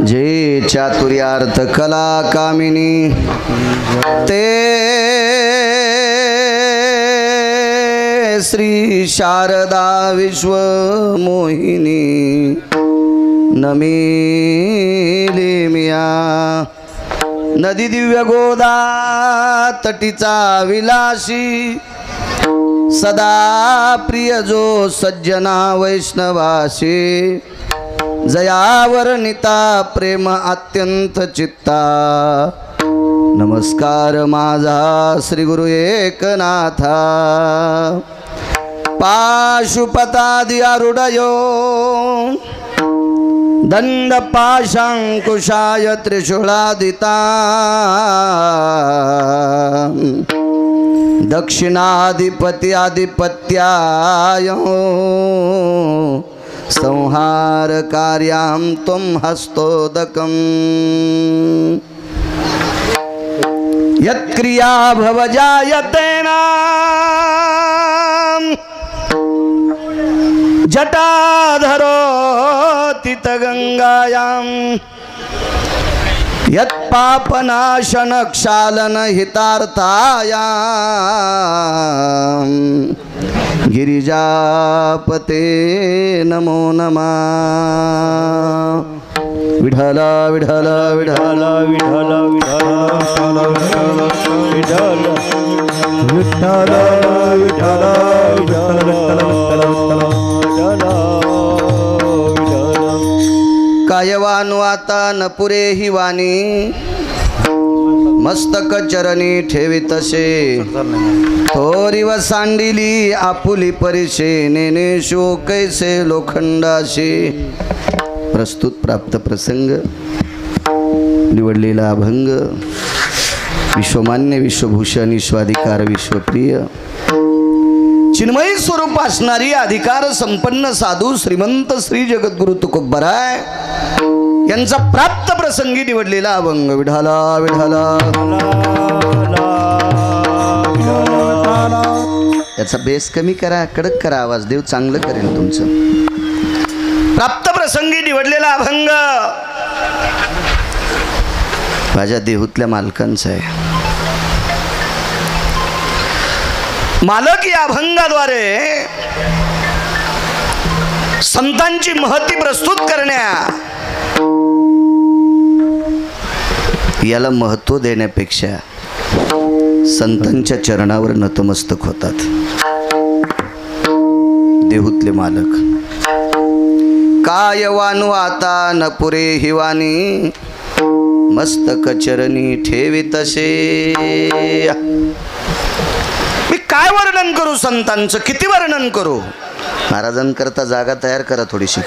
जे चातुर्यार्थ कला कामिनी ते श्री शारदा विश्व मोहिनी नमिले मिया नदी दिव्य गोदा तटीचा विलासी सदा प्रिय जो सज्जना वैष्णवासी जयावर्णिता प्रेम अत्यंत चित्ता नमस्कार माझा श्री गुरु एकनाथा पाशुपतादि आरूढयो दंड पाशांकुशाय त्रिशूलादिता दक्षिणाधिपति आधिपत्याय संहार कार्यां त्वं हस्तोदकम् यत्क्रिया भवजायते नाम जटाधरोति गंगायां यत्पापनाशन क्षालन हितार्थायां गिरिजापते नमो नमः विठ्ठल विठ्ठल विठ्ठल विठ्ठल विठ्ठल विठ्ठल विठ्ठल कायवानु आता न पुरे ही वाणी मस्तक चरणी ठेवितसे थोरी व सांडिली आपुली परिशे नेने शो कैसे लोखंडाशी प्रस्तुत प्राप्त प्रसंग निवडलेला अभंग विश्वमान्य विश्वभूषण विश्वाधिकार विश्वप्रिय चिन्मयी स्वरूप असणारी अधिकार संपन्न साधू श्रीमंत श्री जगद्गुरु तुकोबराय यांचा प्राप्त प्रसंगी निवडलेला अभंग विठाला विठाला याचा बेस कमी करा कडक करा आवाज देव चांगलं करेल तुमचं प्राप्त प्रसंगी निवडलेला अभंग माझ्या देहूतल्या मालकांचा आहे मालक या अभंगाद्वारे संतांची महती प्रस्तुत करण्या याला महत्त्व देण्यापेक्षा संतांच्या चरणावर नतमस्तक होतात देहूतले मालक काय वानू आता न पुरे हिवानी मस्तक चरणी ठेवितसे मी काय वर्णन करू संतांचं किती वर्णन करू महाराजांकरता जागा तयार करा थोडीशी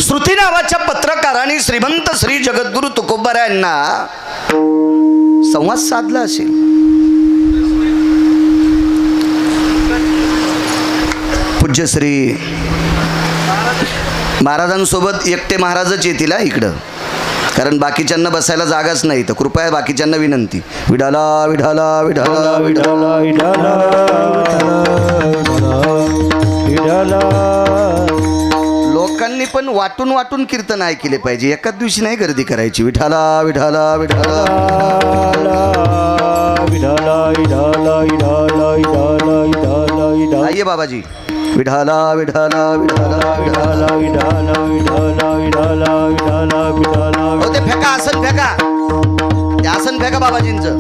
श्रुती नावाच्या पत्रकारांनी श्रीमंत श्री जगद्गुरु तुकोबरायांना संवाद साधला असेल पूज्य श्री महाराजांसोबत एकटे महाराजच येतील इकडं कारण बाकीच्यांना बसायला जागाच नाही तर कृपया बाकीच्यांना विनंती विठाला विठाला विठाला विठाला विठाला लोकांनी पण वाटून वाटून कीर्तन ऐकले पाहिजे एकाच दिवशी नाही गर्दी करायची विठाला विठाला विठाला विठाला विठाला विठाला विठाला आइए बाबाजी विठाला विठाला विठाला विठाला विठाला विठाला विठाला विठाला विठाला हो ते फेका आसन फेका ते आसन फेका बाबाजींचं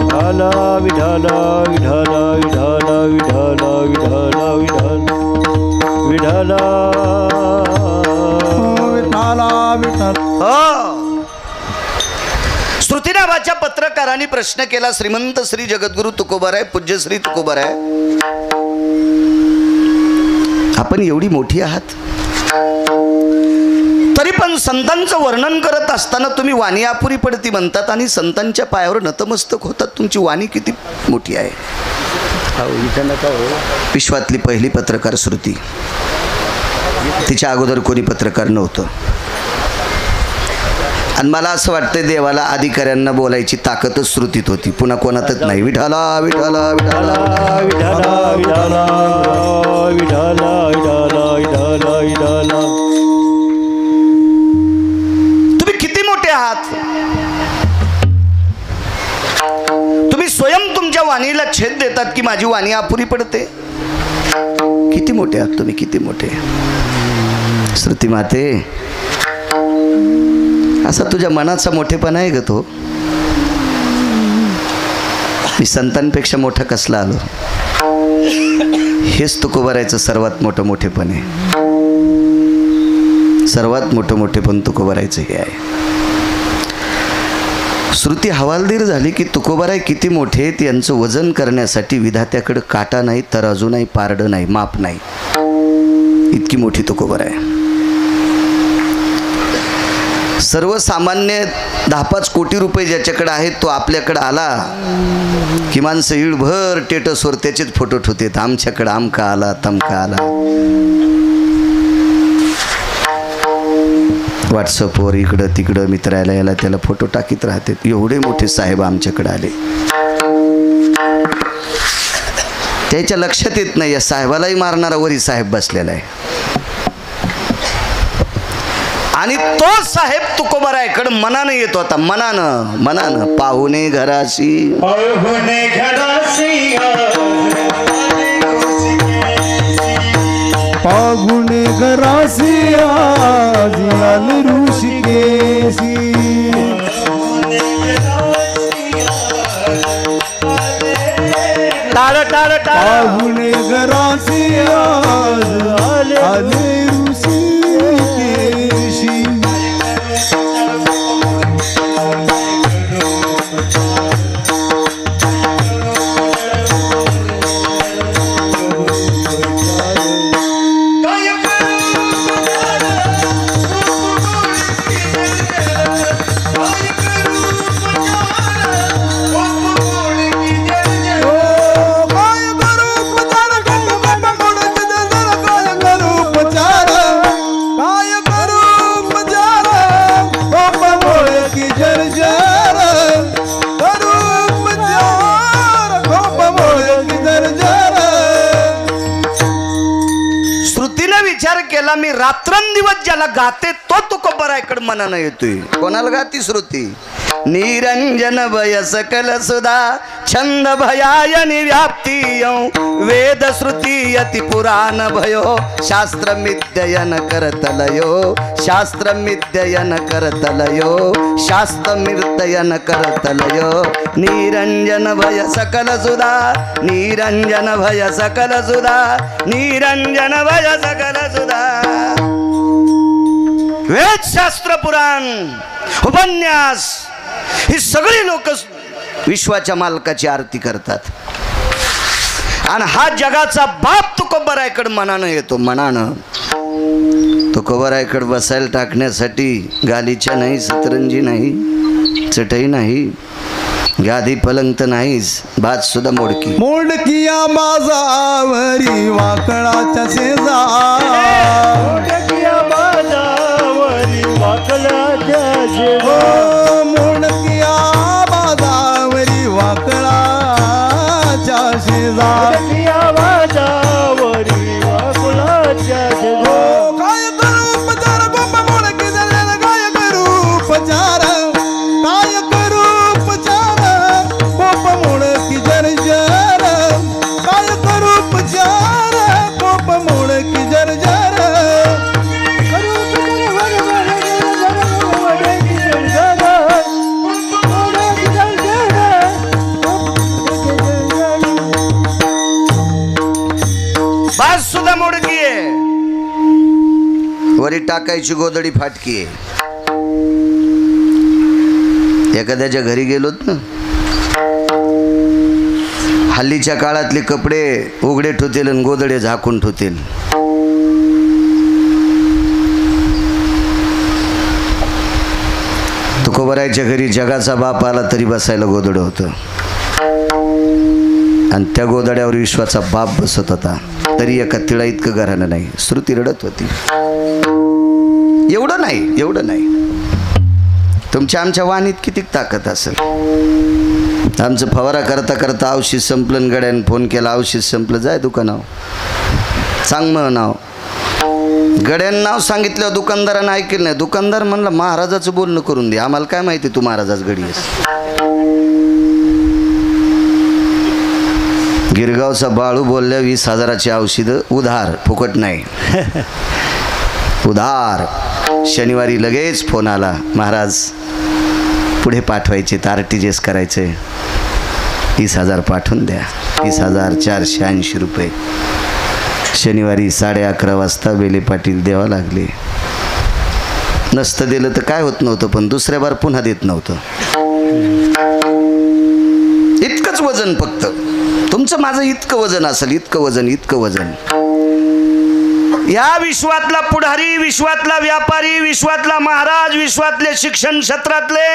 विठाला विठाला विठाला विठाला विठाला विठाला विठाला श्रुती नावाच्या पत्रकारांनी प्रश्न केला श्रीमंत श्री जगद्गुरु तुकोबराय पूज्य श्री तुकोबराय आपण एवढी मोठी आहात तरी पण संतांचं वर्णन करत असताना तुम्ही वाणी अपुरी पडती म्हणतात आणि संतांच्या पायावर नतमस्तक होतात तुमची वाणी किती मोठी आहे विश्वातली पहिली पत्रकार श्रुती तिच्या अगोदर कोणी पत्रकार नव्हतं. आणि मला असं वाटतं देवाला अधिकाऱ्यांना बोलायची ताकदच श्रुतीत होती, पुन्हा कोणातच नाही. विठाला विठाला विठाला विठाला विठाला विठाला विठाला विठाला विठाला. तुम्ही किती मोठे आहात. तुम्ही स्वयं तुमच्या वाणीला छेद देतात की माझी वाणी अपुरी पडते. किती मोठे आहात तुम्ही, किती मोठे. श्रुती माते, असा तुझ्या मनाचा मोठेपणा आहे ग तो. मी संतांपेक्षा मोठा कसला आलो. हेच तुकोबारायचं सर्वात मोठं मोठेपण आहे. सर्वात मोठं मोठेपण तुकोबारायचं हे आहे. श्रुती हवालदिर झाली की तुकोबाराय किती मोठे आहेत यांचं वजन करण्यासाठी विधात्याकडे काटा नाही, तराजू नाही, पारडं नाही, माप नाही. इतकी मोठी तुकोबाराय. सर्वसामान्य 10-5 कोटी रुपये ज्याच्याकडे आहेत तो आपल्याकडे आला की माणसं ईळभर टेटसवर त्याचेच फोटो ठेवतात. आमच्याकडे आमका आला, तमका आला. व्हॉट्सअपवर इकडं तिकडं मित्राला याला त्याला फोटो टाकीत राहतात. एवढे मोठे साहेब आमच्याकडे आले. त्याच्या लक्षात येत नाही या साहेबालाही मारणारा वरी साहेब बसलेला आहे. आणि तो साहेब तुकोबारायकडे मनानं येत होता. मनानं मनानं. पाहुणे घराशी पाहुणे घराशी पाहुणे घराशी आले ऋषिकेशी. टाळ टाळ टाळ. पाहुणे घराशी आले ऋषिकेशी. मी रात्रंदिवस ज्याला गाते तो तुकोबारायकडे मनानं येतोय. कोणाला गाती श्रुती. निरंजन भय सकल सुधा छंद भयाय निव्याप्ती वेद श्रुती यति पुराण भयो शास्त्र मिद्ययन करतलयो शास्त्र मिद्ययन करतलयो शास्त्र मिर्दयन करतलयो. निरंजन भय सकल सुधा निरंजन भय सकल सुधा निरंजन भय सकल सुधा. वेद शास्त्र पुराण उपन्यास ही सगळी लोक विश्वाच्या मालकाची आरती करतात. आणि हा जगाचा बाप तुकोबारायकडे मनानं येतो. मनानं. तुकोबारायकडे बसायला टाकण्यासाठी गालीच्या नाही, सतरंजी नाही, चटई नाही, गादी पलंग तर नाहीच, भात सुद्धा मोडकी. मोडकिया माझावरी वाकळाच्या शेजार. मोडकिया माझावरी वाकळाच्या शेजार. मोडकिया माझावरी वाकळाच्या शेजार. मोडकिया माझावरी वाकळाच्या शेजार. काय करू उपचार गोप मोडकी झालेला काय करू उपचार. काय करू उपचार गोप मोडकी जर्जर. काय करू उपचार गोप मोडकी जर्जर. बास सुद्धा मोडकी आहे. वरी टाकायची गोदडी फाटकी आहे. एखाद्याच्या घरी गेलोत ना, हल्लीच्या काळातले कपडे उघडे ठेवतील आणि गोदडे झाकून ठेवतील. तुकोबारायच्या घरी जगाचा बाप आला तरी बसायला गोदडं होतं. आणि त्या गोदड्यावर विश्वाचा बाप बसत होता. तरी एका तिळा इतकं घराणं नाही. श्रुती रडत होती. एवढं नाही. तुमच्या आमच्या वाणीत किती ताकद असेल. आमचं फवारा करता करता औषध संपलं. गड्यानं फोन केला, औषध संपलं, जाय दुकानावर सांग मग नाव. गड्यानं नाव सांगितलं, दुकानदारानं ऐकलं नाही. दुकानदार म्हणला महाराजाचं बोलणं करून दे, आम्हाला काय माहिती तू महाराजाच गडी आहेस. गिरगावचा बाळू बोलल्या 20,000ची औषधं उधार, फुकट नाही. उधार. शनिवारी लगेच फोन आला, महाराज पुढे पाठवायचे, RTGS करायचे, 20,000 पाठवून द्या. 20,480 रुपये. शनिवारी 11:30 वाजता बेले पाटील द्यावं लागले. नसतं दिलं तर काय होत नव्हतं, पण दुसऱ्या बार पुन्हा देत नव्हतं. इतकंच वजन, फक्त तुमचं माझं इतकं वजन असेल, इतकं वजन. या विश्वातला पुढारी, विश्वातला व्यापारी, विश्वातला महाराज, विश्वातले शिक्षण क्षेत्रातले,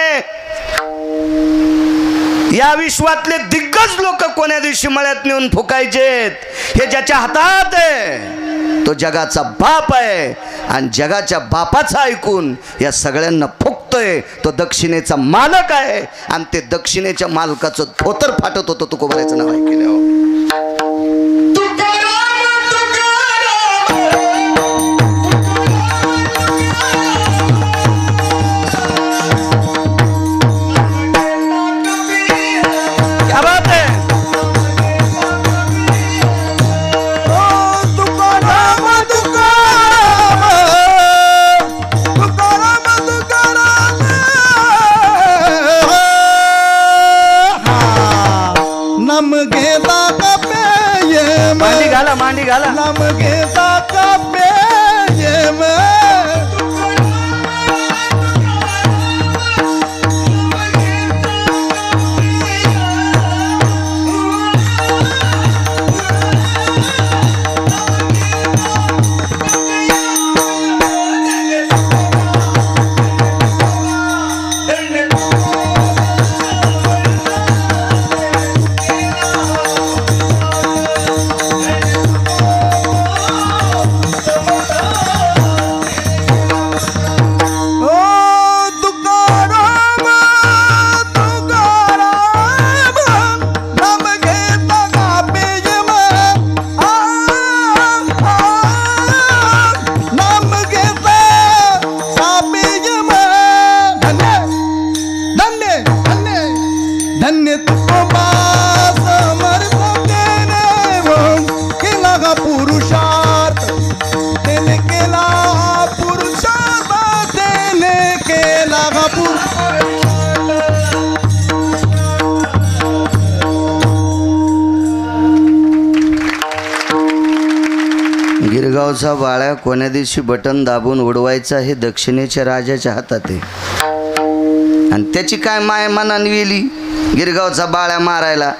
या विश्वातले दिग्गज लोक कोण्या दिवशी मळ्यात नेऊन फुकायचेत, हे ज्याच्या हातात आहे तो जगाचा बाप आहे. आणि जगाच्या बापाचं ऐकून या सगळ्यांना फुकतोय तो दक्षिणेचा मालक आहे. आणि ते दक्षिणेच्या मालकाचं धोतर फाटत होतं तुकोबारायचं नाव ऐकलं. मांडी घाला. नम घेता का प्रेम गिरगावचा बाळ्या कोण्या दिवशी बटन दाबून उडवायचा हे दक्षिणेच्या राजाच्या हातात आहे. आणि त्याची काय माय मनान वेली गिरगावचा बाळ्या मारायला.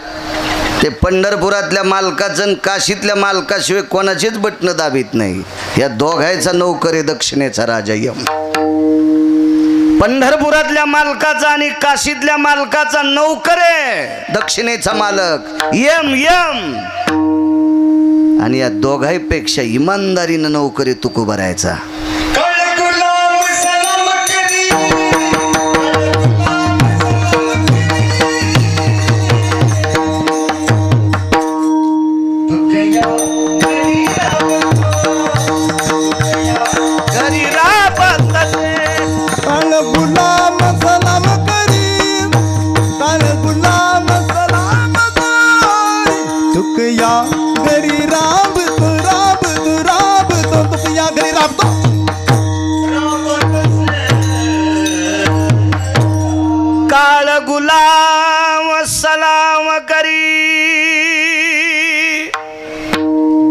ते पंढरपुरातल्या मालकाचं काशीतल्या मालकाशिवाय कोणाचीच बटणं दाबीत नाही. या दोघायचा नौकर आहे दक्षिणेचा राजा यम. पंढरपुरातल्या मालकाचा आणि काशीतल्या मालकाचा नौकर आहे दक्षिणेचा मालक यम. आणि या दोघांपेक्षा इमानदारीनं नौकरी तुकोबारायचा. काळ गुलाम सलाम करी.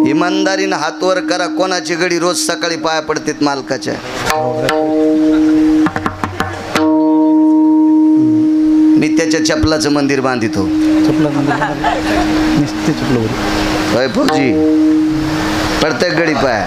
इमानदारीनं हात वर करा. कोणाची गडी रोज सकाळी पाया पडतेत मालकाच्या. मी त्याच्या चपलाचं मंदिर बांधितो. होय फौजी, प्रत्येक गडी पाया.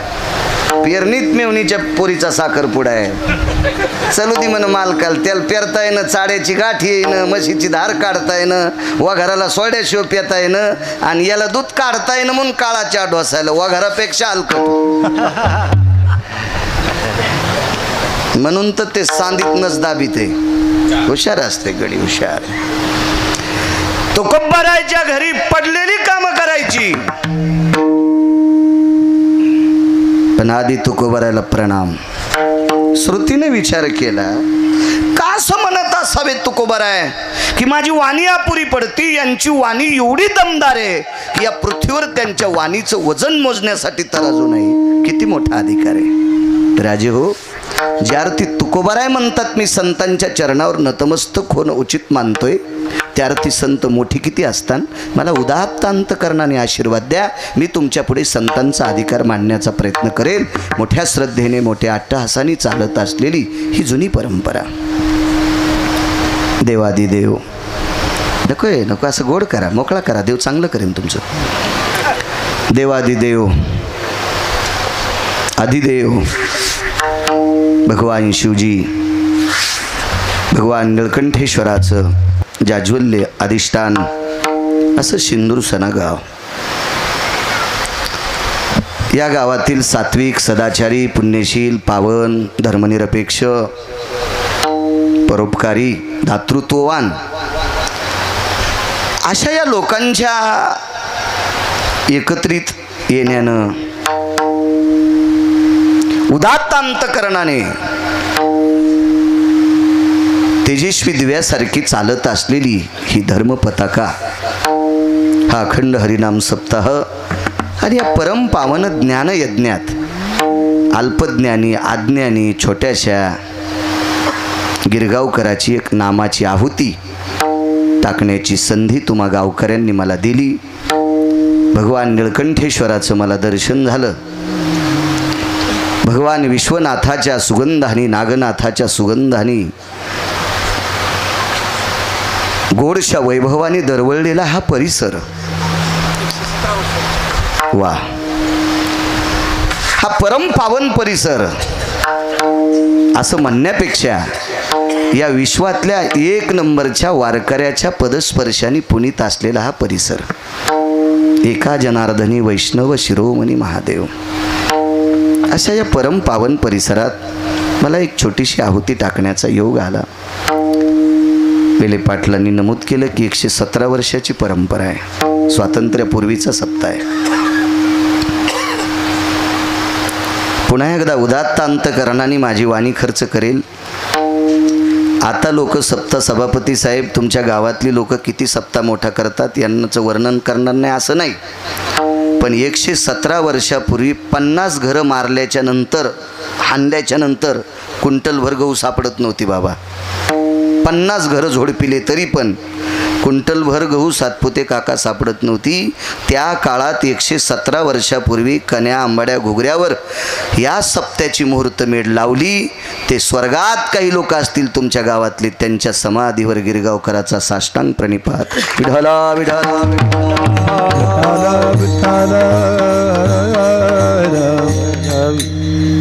पेरणीत मेवणीच्या पोरीचा साखरपुडा आहे. चलू ती म्हण मालकाल, त्याला पेरता येणं, चाड्याची गाठी येणं, म्हशीची धार काढता येणं, वघाराला सोड्याशिव पेता येणं, आणि याला दूध काढता येणं म्हणून काळाच्या डोसायला वघारापेक्षा हलकट. म्हणून तर ते सांदित दाबीत आहे. हुशार असते गडी, हुशार. तुकोबारायच्या घरी पडलेली कामं करायची, पण आधी तुकोबारायला प्रणाम. श्रुतीने विचार केला, का असं म्हणत असावे तुकोबाराय की माझी वाणी अपुरी पडती, यांची वाणी एवढी दमदार आहे की या पृथ्वीवर त्यांच्या वाणीचं वजन मोजण्यासाठी तराजू नाही. किती मोठा अधिकार आहे. राजे हो, ज्या अर्थी तुकोबाराय म्हणतात मी संतांच्या चरणावर नतमस्तक होणं उचित मानतोय, त्या अर्थी संत मोठी किती असतात. मला उदात्त अंतकरणाने आशीर्वाद द्या. मी तुमच्या पुढे संतांचा अधिकार मांडण्याचा प्रयत्न करेल. मोठ्या श्रद्धेने, मोठ्या अट्टहासाने चालत असलेली ही जुनी परंपरा. देवादिदेव, नकोय नको असं गोड करा, मोकळा करा, देव चांगलं करेन तुमचं. देवादिदेव, अधिदेव भगवान शिवजी, भगवान निळकंठेश्वराचं जाज्वल्य अधिष्ठान असं शिंदूरसना गाव. या गावातील सात्विक, सदाचारी, पुण्यशील, पावन, धर्मनिरपेक्ष, परोपकारी, दातृत्ववान अशा या लोकांच्या एकत्रित येण्यानं, उदात्त अंतकरणाने तेजस्वी दिव्यासारखी चालत असलेली ही धर्म पताका, हा अखंड हरिनाम सप्ताह आणि या परम पावन ज्ञान यज्ञात अल्पज्ञानी, अज्ञानी, छोट्याशा गिरगावकराची एक नामाची आहुती टाकण्याची संधी तुम्हा गावकऱ्यांनी मला दिली. भगवान निळकंठेश्वराचं मला दर्शन झालं. भगवान विश्वनाथाच्या सुगंधानी, नागनाथाच्या सुगंधानी, गोडशा वैभवाने दरवळलेला हा परिसर, वा, हा परम पावन परिसर असं म्हणण्यापेक्षा या विश्वातल्या एक नंबरच्या वारकऱ्याच्या पदस्पर्शाने पुनीत असलेला हा परिसर, एका जनार्दनी वैष्णव शिरोमणी महादेव, अशा या परम पावन परिसरात मला एक छोटीशी आहुती टाकण्याचा योग आला. वेले पाटलांनी नमूद केलं की 117 वर्षाची परंपरा आहे, स्वातंत्र्यापूर्वीचा सप्ताह आहे. पुन्हा एकदा उदात्त अंतकरणाने माझी वाणी खर्च करेल. आता लोक सप्ताह सभापती साहेब, तुमच्या गावातली लोक किती सप्ताह मोठा करतात यांचं वर्णन करणार नाही असं नाही, पण 117 वर्षापूर्वी 50 घरं मारल्याच्या नंतर, हाणल्याच्या नंतर कुंटलभर गहू सापडत नव्हती बाबा. 50 घरं झोडपिले तरी पण कुंटलभर गहू सातपुते काका सापडत नव्हती. त्या काळात 117 वर्षापूर्वी कन्या आंबाड्या घुगऱ्यावर या सप्त्याची मुहूर्तमेढ लावली. ते स्वर्गात काही लोक असतील तुमच्या गावातले, त्यांच्या समाधीवर गिरगावकराचा साष्टांग प्रणिपात. विठाला विठाला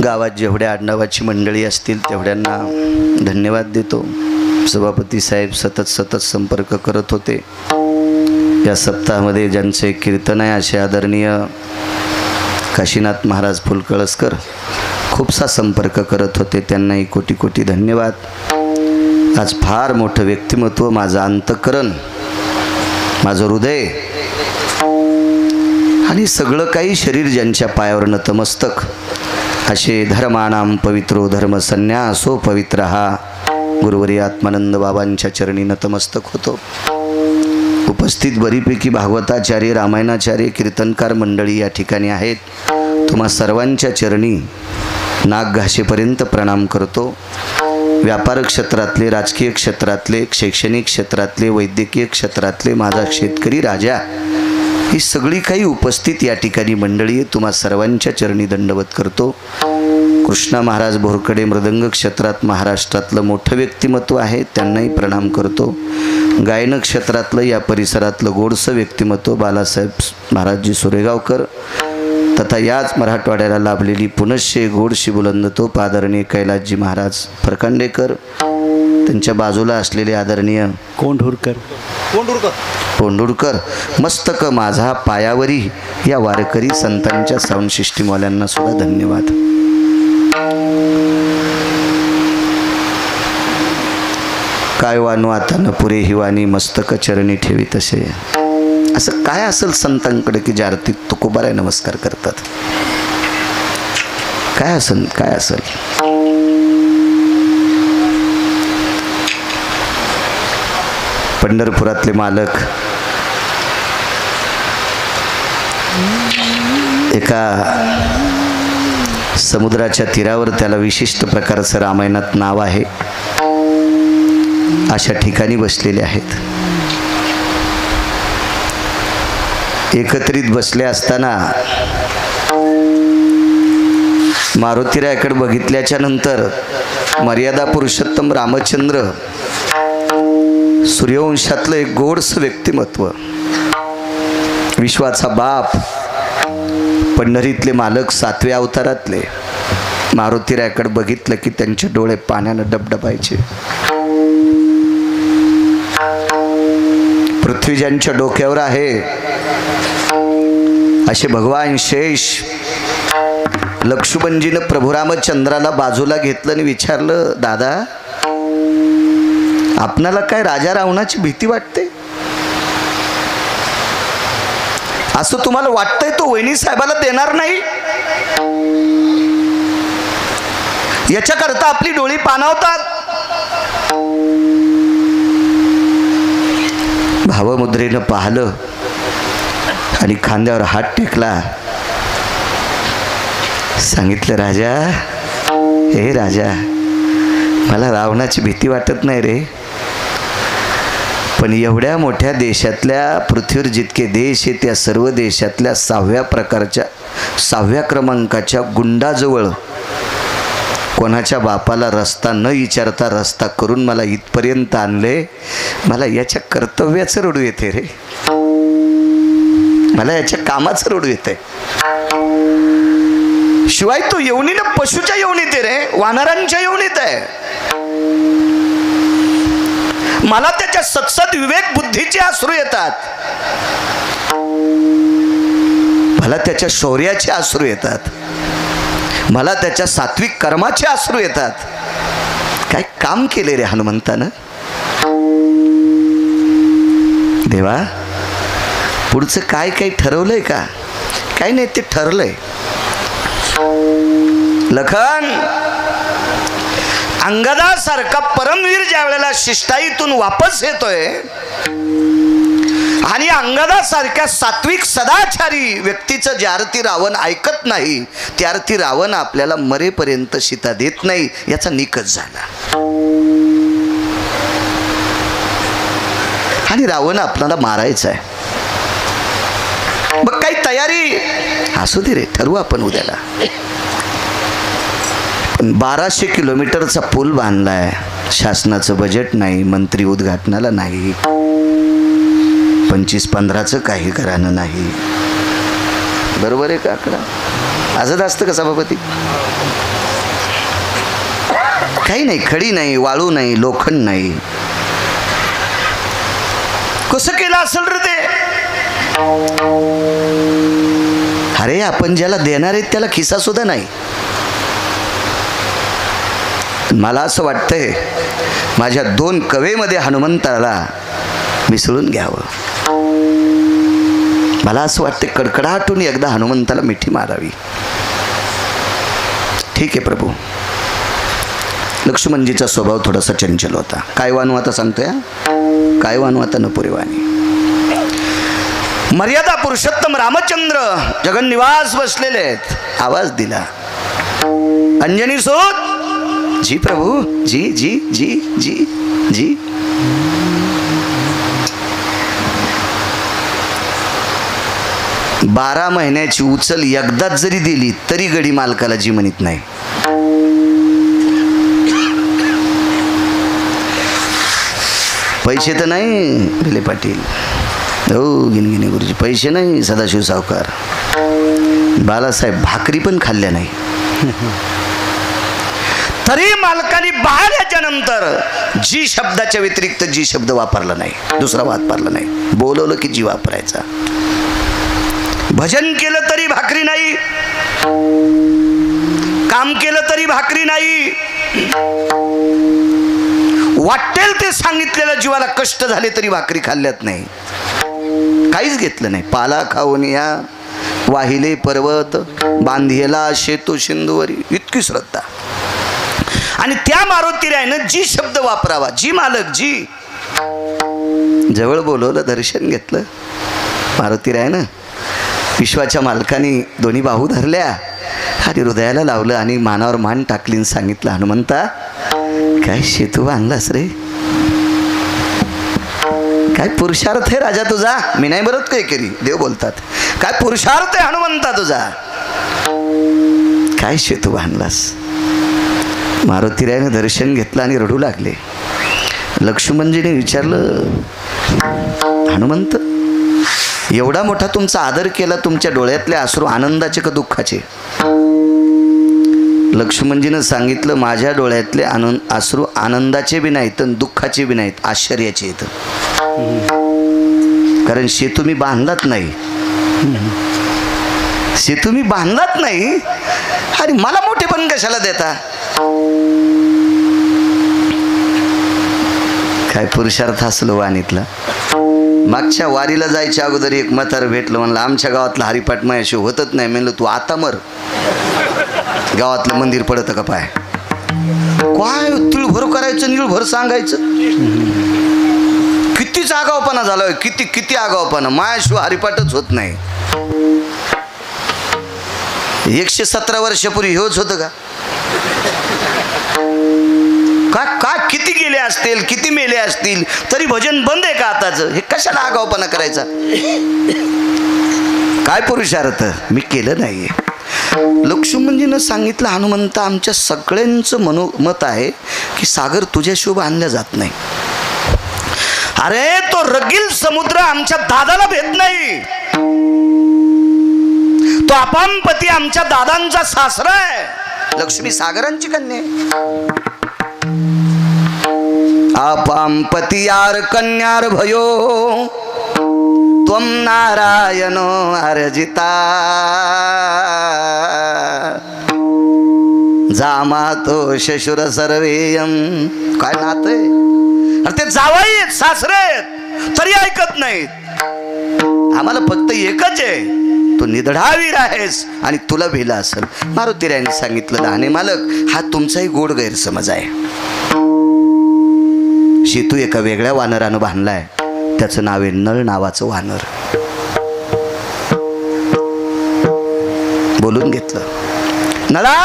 गावात जेवढ्या आडनावाची मंडळी असतील तेवढ्यांना धन्यवाद देतो. सभापती साहेब सतत संपर्क करत होते. या सप्ताहामध्ये ज्यांचे कीर्तन आहे असे आदरणीय काशीनाथ महाराज फुलकळसकर खूपसा संपर्क करत होते, त्यांनाही कोटी कोटी धन्यवाद. आज फार मोठं व्यक्तिमत्व, माझं अंतःकरण, माझं हृदय आणि सगळं काही शरीर ज्यांच्या पायावर नतमस्तक, असे धर्मानाम पवित्रो धर्म संन्यासो पवित्र हा गुरुवरी आत्मानंद बाबांच्या चरणी नतमस्तक होतो. उपस्थित बरीपैकी भागवताचार्य, रामायणाचार्य, कीर्तनकार मंडळी या ठिकाणी आहेत. तुम्हा सर्वांच्या चरणी नाक घासेपर्यंत प्रणाम करतो. व्यापार क्षेत्रातले, राजकीय क्षेत्रातले, शैक्षणिक क्षेत्रातले, वैद्यकीय क्षेत्रातले, माझा शेतकरी राजा, ही सगळी काही उपस्थित या ठिकाणी मंडळी तुम्हा सर्वांच्या चरणी दंडवत करतो. कृष्णा महाराज बोरकडे मृदंग क्षेत्रात महाराष्ट्रातलं मोठं व्यक्तिमत्व आहे, त्यांनाही प्रणाम करतो. गायन क्षेत्रातलं या परिसरातलं गोडसं व्यक्तिमत्व बालासाहेब महाराजजी सुरेगावकर, तथा याच मराठवाड्याला लाभलेली पुनश्य गोडशी बुलंद तोप आदरणीय कैलासजी महाराज फरकांडेकर, त्यांच्या बाजूला असलेले आदरणीय कोंढुरकर मस्तक माझा पायावरी या वारकरी संतांच्या साऊंड सिस्टीमवाल्यांना सुद्धा धन्यवाद. काय वानू आता न पुरे ही वाणी मस्तक चरणी ठेवी तसे. असं काय असेल संतांकडे की जारती तुकोबाराय नमस्कार करतात? काय असेल काय असेल? पंढरपुरातले मालक एका समुद्राच्या तीरावर, त्याला विशिष्ट प्रकारचं रामायणात नाव आहे, अशा ठिकाणी बसलेले आहेत. एकत्रित बसले असताना मारुतीरायाकडे बघितल्याच्या नंतर मर्यादा पुरुषोत्तम रामचंद्र, सूर्यवंशातलं एक गोडसं व्यक्तिमत्व, विश्वाचा बाप, पंढरीतले मालक, 7व्या अवतारातले मारुतीरायाकडे बघितलं की त्यांचे डोळे पाण्यानं डबडबायचे. पृथ्वी ज्यांच्या डोक्यावर आहे असे भगवान शेष लक्ष्मणजीनं प्रभू रामचंद्राला बाजूला घेतलं आणि विचारलं, दादा आपणाला काय राजा रावणाची भीती वाटते? असं तुम्हाला वाटतंय तो वहिनी साहेबाला देणार नाही? याच्याकरता आपली डोळी पाणावतात. भावमुद्रेनं पाहिलं आणि खांद्यावर हात टेकला. सांगितलं, राजा, हे राजा, मला रावणाची भीती वाटत नाही रे, पण एवढ्या मोठ्या देशातल्या, पृथ्वीवर जितके देश आहे त्या सर्व देशातल्या 6व्या क्रमांकाच्या गुंडाजवळ कोणाच्या बापाला रस्ता न विचारता रस्ता करून मला इथपर्यंत आणले. मला याच्या कर्तव्याचं रडू येते रे, मला याच्या कामाचं रडू येते. शिवाय तो येवनीनं पशुच्या येवनीत आहे रे, वानरांच्या येवनीत आहे. मला त्याच्या सत्सद विवेक बुद्धीचे अश्रू येतात, मला त्याच्या शौर्याचे अश्रू येतात, मला त्याच्या सात्विक कर्माचे अश्रू येतात. काय काम केले रे हनुमंतानं? देवा, पुढचं काय काही ठरवलंय का? काही नाही, ते ठरलंय. लखन, अंगदासारखा परमवीर ज्या वेळेला शिष्टाईतून वापस येतोय आणि अंगदासारख्या सात्विक सदाचारी व्यक्तीचं ज्या अर्थी रावण ऐकत नाही, त्या अर्थी रावण आपल्याला मरेपर्यंत सीता देत नाही, याचा निकष झाला. आणि रावण आपल्याला मारायचा आहे. मग काही तयारी असू दे रे, ठरवू आपण उद्याला. पण 1200 किलोमीटरचा पूल बांधलाय, शासनाचं बजेट नाही, मंत्री उद्घाटनाला नाही, 25-15चं काही करानं नाही. बरोबर आहे का आकडा? असंच असतं का सभापती? काही नाही, खडी नाही, वाळू नाही, लोखंड नाही. कसं केलं असेल रे ते? अरे, आपण ज्याला देणार आहेत त्याला खिसा सुद्धा नाही. मला असं वाटतंय माझ्या 2 कवेमध्ये हनुमंताला मिसळून घ्यावं. मला असं वाटतं कडकडाटून एकदा हनुमंताला मिठी मारावी. ठीक आहे प्रभू. लक्ष्मणजीचा स्वभाव थोडासा चंचल होता. काय वानू आता सांगतोय, काय वानू आता नपुरे वाणी. मर्यादा पुरुषोत्तम रामचंद्र जगन्निवास बसलेले आहेत. आवाज दिला, अंजनी सूत, जी प्रभू, जी जी जी जी जी. बारा महिन्याची उचल एकदाच जरी दिली तरी गडी मालकाला जी म्हणत नाही. पैसे तर नाही भिले पाटील, हो गिनगिने गुरुजी, पैसे नाही सदाशिव सावकार, बालासाहेब भाकरी पण खाल्ल्या नाही, तरी मालकाने बाहेरच्या नंतर जी शब्दाच्या व्यतिरिक्त जी शब्द वापरला नाही, दुसरा वापरला नाही. बोलवलं की जी वापरायचा. भजन केलं तरी भाकरी नाही, काम केलं तरी भाकरी नाही, वाटेल ते सांगितलेलं जीवाला कष्ट झाले तरी भाकरी खाल्ल्यात नाही. काहीच घेतलं नाही. पाला खाऊन या वाहिले पर्वत, बांधिला शेतू सिंधुवरी, इतकी श्रद्धा. आणि त्या मारुतीरायानं जी शब्द वापरावा, जी मालक जी जवळ बोलवलं, दर्शन घेतलं. मारुतीरायानं विश्वाच्या मालकाने दोन्ही बाहू धरल्या आणि हृदयाला लावलं आणि मानावर मान टाकली आणि सांगितलं, हनुमंता काय शेतू बांधलास रे, काय पुरुषार्थ आहे राजा तुझा. मी नाही बरत काय केली, देव बोलतात. काय पुरुषार्थ आहे हनुमंता तुझा, काय शेतू बांधलास. मारुतीरायाने दर्शन घेतलं आणि रडू लागले. लक्ष्मणजीने विचारलं, हनुमंत एवढा मोठा तुमचा आदर केला, तुमच्या डोळ्यातले अश्रू आनंदाचे का दुःखाचे. लक्ष्मणजीनं सांगितलं, माझ्या डोळ्यातले अश्रू आनंदाचे बी नाहीत आणि दुःखाचे बी नाहीत, आश्चर्याचे आहेत. कारण शेतू मी बांधलाच नाही, शेतू मी बांधलाच नाही आणि मला मोठे पण कशाला देता. काय पुरुषार्थ असलो वाणीतला. मागच्या वारीला जायच्या अगोदर एक म्हातार भेटलं, म्हणलं आमच्या गावातला हरिपाठ मायाशी होतच नाही. म्हणलं तू आता मर, गावातलं मंदिर पडतं का पाय. काय तिळभर करायचं, निळभर सांगायचं. कितीच आगावपणा झालाय, किती किती आगावपणा. मायाशिवाय हरिपाठच होत नाही. 117 वर्षापूर्वी हेच होतं का. का किती गेले असतील, किती मेले असतील, तरी भजन बंद आहे का आताच. हे कशाला आगावपणा करायचा. काय पुरुषार्थ मी केलं नाही. लक्ष्मणजीनं सांगितलं, हनुमंता आमच्या सगळ्यांचं मनोमत आहे की सागर तुझ्याशिवाय बांधल्या जात नाही. अरे तो रगील समुद्र आमच्या दादाला भेट नाही. तो अपामपती आमच्या दादांचा सासरा आहे. लक्ष्मी सागरांची कन्या आहे. अपामपती यार कन्यार भयो त्वम नारायणो अर्जिता जामातो शशुर सर्वेयम. काय नात आहे. अरे ते जावाई आहेत, सासरे आहेत, तरी ऐकत नाहीत. आम्हाला फक्त एकच आहे, तू निधडावीर आहेस आणि तुला भेला असेल. मारुतीरायाने सांगितलं, दाने मालक हा तुमचाही गोड गैरसमज आहे. शेतू एका वेगळ्या वानरानं बांधलाय, त्याचं नाव आहे नळ नावाचं वानर. बोलून घेतलं, नळा.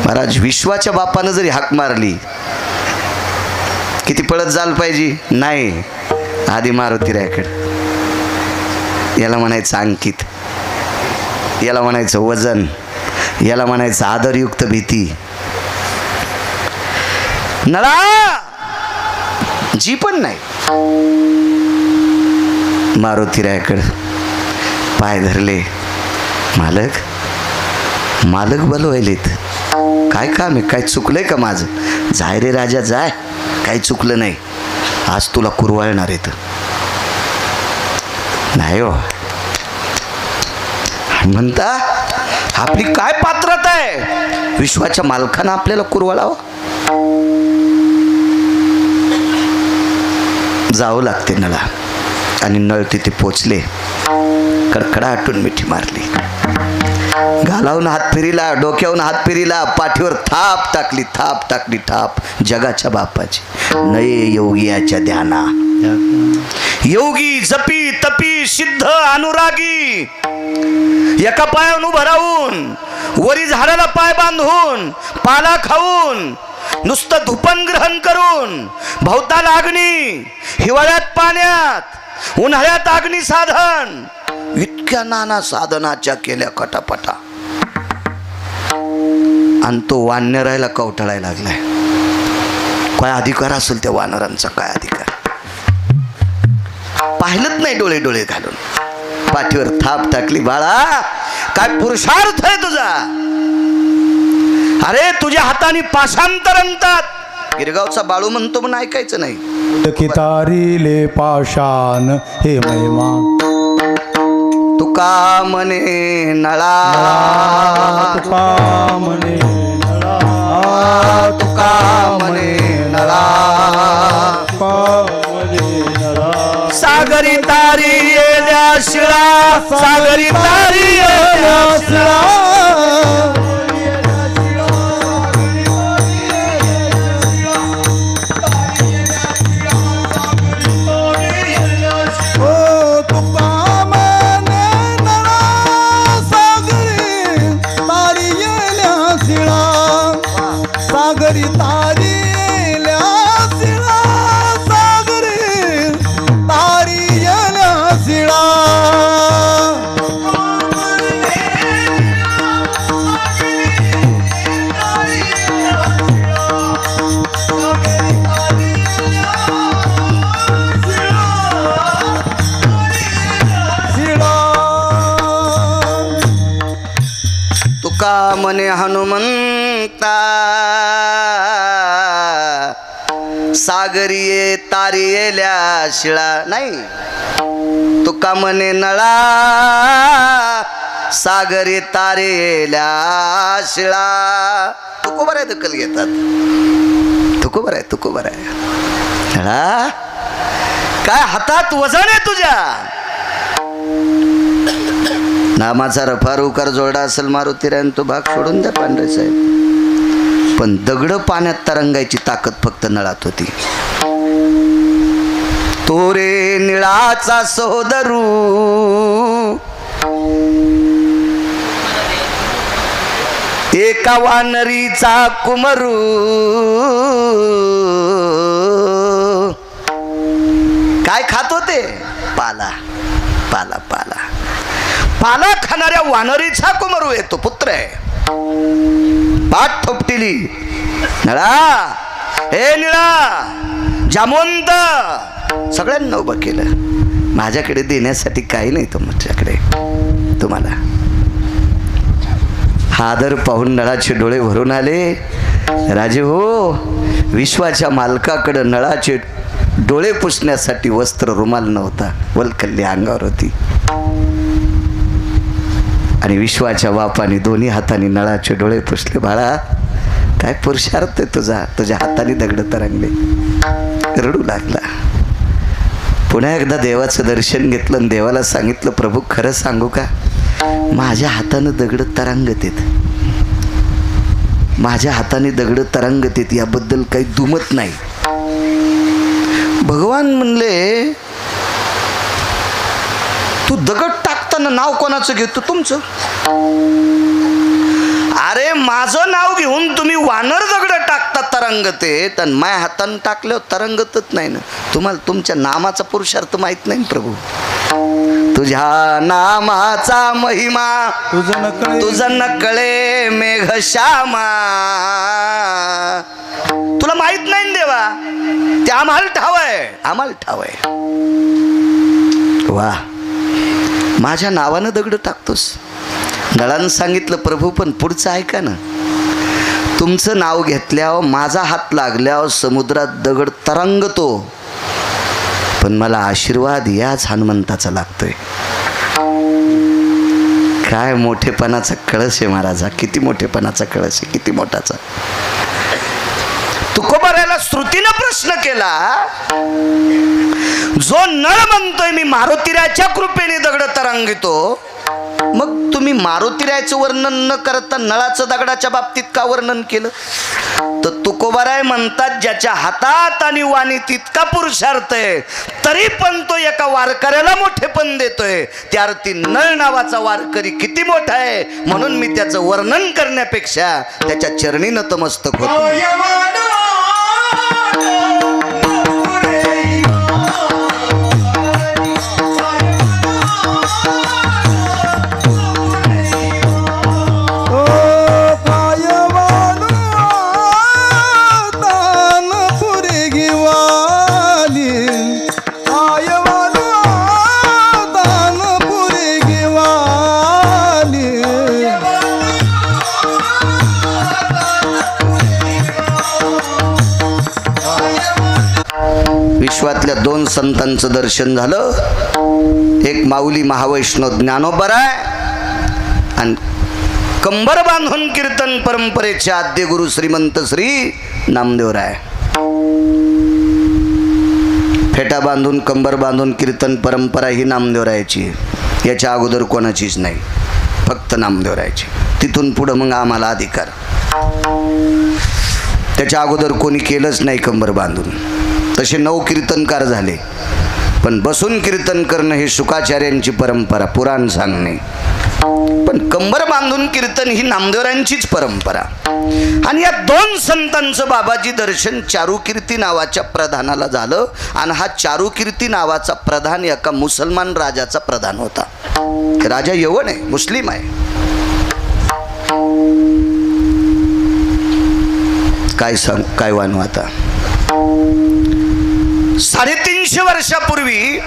महाराज विश्वाच्या बापानं जरी हाक मारली, किती पळत जाल पाहिजे. नाही, आधी मारुतीरायाकडे. याला म्हणायचं अंकित, याला म्हणायचं वजन, याला म्हणायचं आदरयुक्त भीती. नळा जी पण नाही. मारुतीरायाकडे पाय धरले. मालक मालक बोलवायलेत. काय काम आहे, काय चुकलंय का माझं. जाय रे राजा जाय, काही चुकलं नाही. आज तुला कुरवाळणार येत नाही हो. म्हणता आपली काय पात्रता आहे, विश्वाच्या मालकानं आपल्याला कुरवाळावं. जावं लागते नळा. आणि नळ तिथे पोचले. कडकडाटून मिठी मारली. गालावून हात फिरिला, डोक्यावरून हात फिरिला, पाठीवर थाप टाकली, थाप टाकली, थाप. जगाच्या बापाची नये योगियाच्या ध्याना. योगी जपी तपी सिद्ध अनुरागी. एका पायावर उभं राहून, वरी झाडाला पाय बांधून, पाला खाऊन, नुसतं धुपन ग्रहण करून, भवताल अग्नी, हिवाळ्यात पाण्यात, उन्हाळ्यात अग्नी साधन, इतक्या नाना साधनाच्या केल्या कटापटा. आणि तो वानरायला कवटाळायला लागलाय. काय अधिकार असेल त्या वानरांचा, काय अधिकार. पाहिलंच नाही डोळे डोळे घालून. पाठीवर थाप टाकली. बाळा काय पुरुषार्थ आहे तुझा. अरे तुझ्या हाताने पाषाण तरंगतात. गिरगावचा बाळू म्हणतो पण ऐकायचं नाही. की तारिले पाषाण हे महिमा तुका म्हणे नळा, तुका म्हणे नळा, तुका म्हणे नळा, सागरी तारी येल्या शिळा, सागरी तारी येल्या शिळा. सागरी तारियेल्या शिळा, सागरी तारियेल्या शिळा. तुका म्हणे हनुमंता, सागरी तारी येल्या शिळा. नाही, तुका म्हणे नळा, सागरी तारी येल्या शिळा. तुको बरं आहे, दखल घेतात. तुको बरं आहे, तुको बरं आहे. नळा काय हातात वजन आहे तुझ्या. नामाचा रफार उकार जोडा असेल मारुतीरायन तो भाग सोडून द्या पांढरे साहेब. पण दगड पाण्यात तरंगायची ताकद फक्त नळात होती. तो रे निळाचा सोदरू, एका वानरीचा कुमरू. काय खात होते? पाला पाला पाला. पाला खाणाऱ्या वानरीचा कुमरू येतो, पुत्र आहे. पाठ थोपटिली. नळा, हे निळा जामवंत, सगळ्यांना उभं केलं. माझ्याकडे देण्यासाठी काही नाही तुमच्याकडे. तुम्हाला हा आदर पाहून नळाचे डोळे भरून आले. राजे हो, विश्वाच्या मालकाकडे नळाचे डोळे पुसण्यासाठी वस्त्र रुमाल नव्हता, वलकल्ली अंगावर होती. आणि विश्वाच्या बापाने दोन्ही हाताने नळाचे डोळे पुसले. बाळा काय पुरुषार्थ आहे तुझा. तुझ्या हाताने दगड तरंगले. रडू लागला. पुन्हा एकदा देवाचं दर्शन घेतलं आणि देवाला सांगितलं, प्रभू खरं सांगू का, माझ्या हातानं दगड तरंगत आहेत. माझ्या हाताने दगड तरंगत आहेत, याबद्दल काही दुमत नाही. भगवान म्हणले, तू दगड टाकताना नाव कोणाचं घेतो? तुमचं. अरे माझं नाव घेऊन तुम्ही वानर दगड टाकता तरंगते, तर माझ्या हातानं टाकल्यावर तरंगतच नाही ना. तुम्हाला तुमच्या नामाचा पुरुषार्थ माहित नाही प्रभू. तुझ्या नामाचा महिमा तुझं नकळे मेघश्यामा. तुला माहित नाही देवा, ते आम्हाला ठाव आहे, आम्हाला ठाव आहे. वा, माझ्या नावानं दगड टाकतोस. नळानं सांगितलं, प्रभू पण पुढचं ऐका ना. तुमचं नाव घेतल्यावर माझा हात लागल्यावर समुद्रात दगड तरंगतो, पण मला आशीर्वाद याच हनुमंताचा लागतोय. काय मोठेपणाचा कळस आहे महाराजा, किती मोठेपणाचा कळस आहे, किती मोठाचा. तुकोबाराला श्रुतीनं प्रश्न केला, जो नळ म्हणतोय मी मारुतीराच्या कृपेने दगड तरंगितो, मग तुम्ही मारुतीरायचं वर्णन न करता नळाचं दगडाच्या बाबतीत का वर्णन केलं? तर तुकोबाराय म्हणतात, ज्याच्या हातात आणि वाणीत इतका पुरुषार्थ आहे, तरी पण तो एका वारकऱ्याला मोठेपण देतोय. त्या अर्थी नळ नावाचा वारकरी किती मोठा आहे, म्हणून मी त्याचं वर्णन करण्यापेक्षा त्याच्या चरणी नतमस्तक होतो. संतांचं दर्शन झालं. एक माऊली महावैष्णव ज्ञानोबराय आणि कंबर बांधून कीर्तन परंपरेचे आद्य गुरु श्रीमंत श्री नामदेवराय. फेटा बांधून कंबर बांधून कीर्तन परंपरा ही नामदेवरायाची, याच्या अगोदर कोणाचीच नाही, फक्त नामदेवरायाची. तिथून पुढं मग आम्हाला अधिकार. त्याच्या अगोदर कोणी केलंच नाही कंबर बांधून. तसे 9 कीर्तनकार झाले, पण बसून कीर्तन करणं हे शुकाचार्यांची परंपरा, पुराण सांगणे. पण कंबर बांधून कीर्तन ही नामदेवरायांचीच परंपरा. आणि या 2 संतांचं बाबाजी दर्शन चारुकीर्ती नावाच्या प्रधानाला झालं. आणि हा चारुकीर्ती नावाचा प्रधान एका मुसलमान राजाचा प्रधान होता. राजा यवन आहे, मुस्लिम आहे. काय वानू आता. 350 वर्षापूर्वी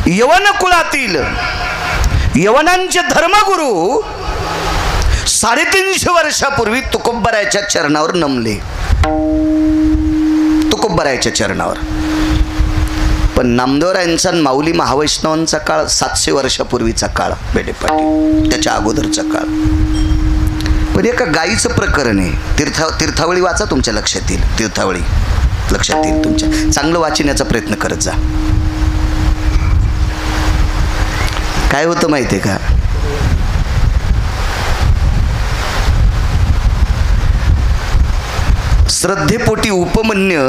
यवन कुळातील यवनांचे धर्मगुरू 350 वर्षापूर्वी तुकोबरायाच्या चरणावर नमले. तुकोबरायाच्या चरणावर. पण नामदेवरायांचा माऊली महावैष्णवांचा काळ 700 वर्षापूर्वीचा काळ बेडेपाटी, त्याच्या अगोदरचा काळ. पण एका गायीचं प्रकरण आहे. तीर्थावळी वाचा, तुमच्या लक्षात येईल. तीर्थावळी लक्षात येईल तुमच्या. चांगलं वाचण्याचा प्रयत्न करत जा. काय होतं माहिती आहे का, श्रद्धेपोटी उपमन्य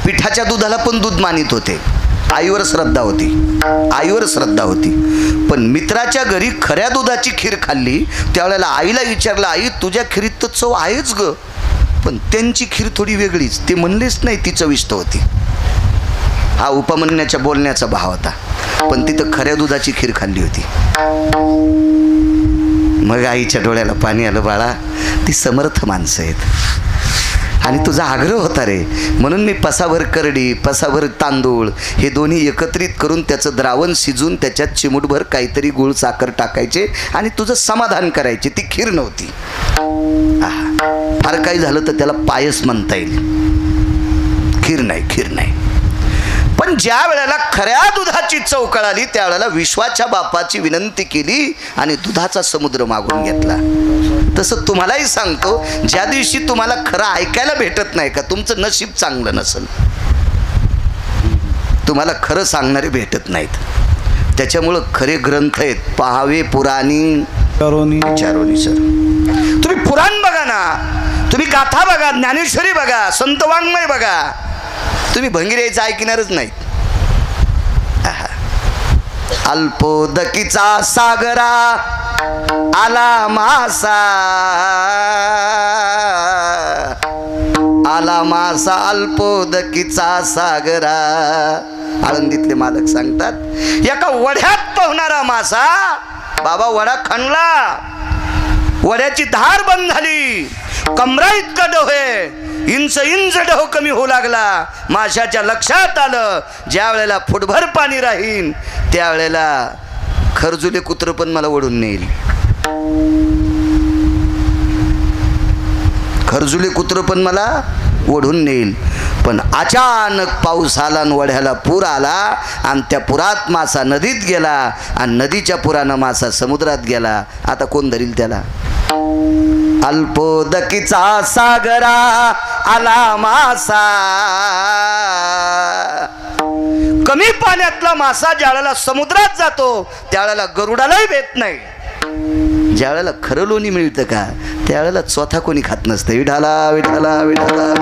पिठाच्या दुधाला पण दूध मानित होते. आईवर श्रद्धा होती, आईवर श्रद्धा होती. पण मित्राच्या घरी खऱ्या दुधाची खीर खाल्ली. त्यावेळेला आईला विचारलं, आई तुझ्या खीरीत तर चव आहेच ग, पण त्यांची खीर थोडी वेगळीच. ते म्हणलेच नाही ती चविष्ट होती. हा उपमन्याच्या बोलण्याचा भाव होता. पण तिथं खऱ्या दुधाची खीर खाल्ली होती. मग आईच्या डोळ्याला पाणी आलं. बाळा, ती समर्थ माणसं आहेत आणि तुझा आग्रह होता रे, म्हणून मी पसाभर करडी, पसाभर तांदूळ हे दोन्ही एकत्रित करून त्याचं द्रावण शिजून त्याच्यात चिमूटभर काहीतरी गुळ साखर टाकायचे आणि तुझं समाधान करायचे. ती खीर नव्हती. फार काही झालं तर त्याला पायस म्हणता येईल, खीर नाही, खीर नाही. पण ज्या वेळेला खऱ्या दुधाची चव कळाली त्यावेळेला विश्वाच्या बापाची विनंती केली आणि दुधाचा समुद्र मागून घेतला. तसं तुम्हालाही सांगतो, ज्या दिवशी तुम्हाला खरं ऐकायला भेटत नाही का, तुमचं नशीब चांगलं नसेल. तुम्हाला खरं सांगणारे भेटत नाहीत. त्याच्यामुळं खरे ग्रंथ आहेत, पहावे पुराणी चारोनी. सर तुम्ही पुराण बघा ना, तुम्ही गाथा बघा, ज्ञानेश्वरी बघा, संत वाङ्मय बघा, तुम्ही भंगिऱ्याचं ऐकणारच नाहीत. अल्पोदकीचा सागरा आला मासा, आला मासा अल्पोदकीचा सागरा. आळंदीतले मालक सांगतात, एका वड्यात पोहणारा मासा. बाबा वडा खणला, वड्याची धार बंद झाली, कमरा इतका डोहे, इंच डोह कमी होऊ लागला. माशाच्या लक्षात आलं, ज्या वेळेला फुटभर पाणी राहीन त्यावेळेला खरजुले कुत्र पण मला ओढून नेईल. खरजुले कुत्र पण मला ओढून नेईल. पण अचानक पाऊस आला आणि वड्याला पूर आला आणि त्या पुरात मासा नदीत गेला आणि नदीच्या पुरानं मासा समुद्रात गेला. आता कोण धरील त्याला. अल्पोदकीचा सागरा आला मासा. कमी पाण्यातला मासा ज्यावेळेला समुद्रात जातो त्यावेळेला गरुडालाही भेट नाही. ज्यावेळेला खरं लोणी मिळतं का त्यावेळेला चौथा कोणी खात नसतं. विठाला विठाला विठाला.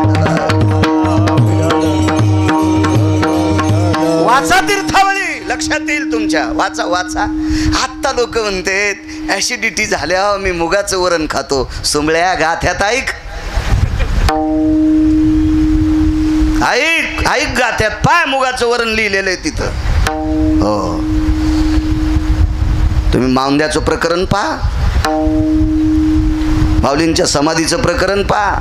वाचा तीर्थावळी, लक्षात येईल तुमच्या. वाचा वाचा. आत्ता लोक म्हणतात ऍसिडिटी झाल्या मी मुगाचं वरण खातो. सुंबळ्या गाथ्यात ऐक, ऐक ऐक गाथ्यात पाय मुगाचं वरण लिहिलेलं आहे तिथं. हो, तुम्ही मावंद्याचं प्रकरण पहा, माऊलींच्या समाधीचं प्रकरण पहा.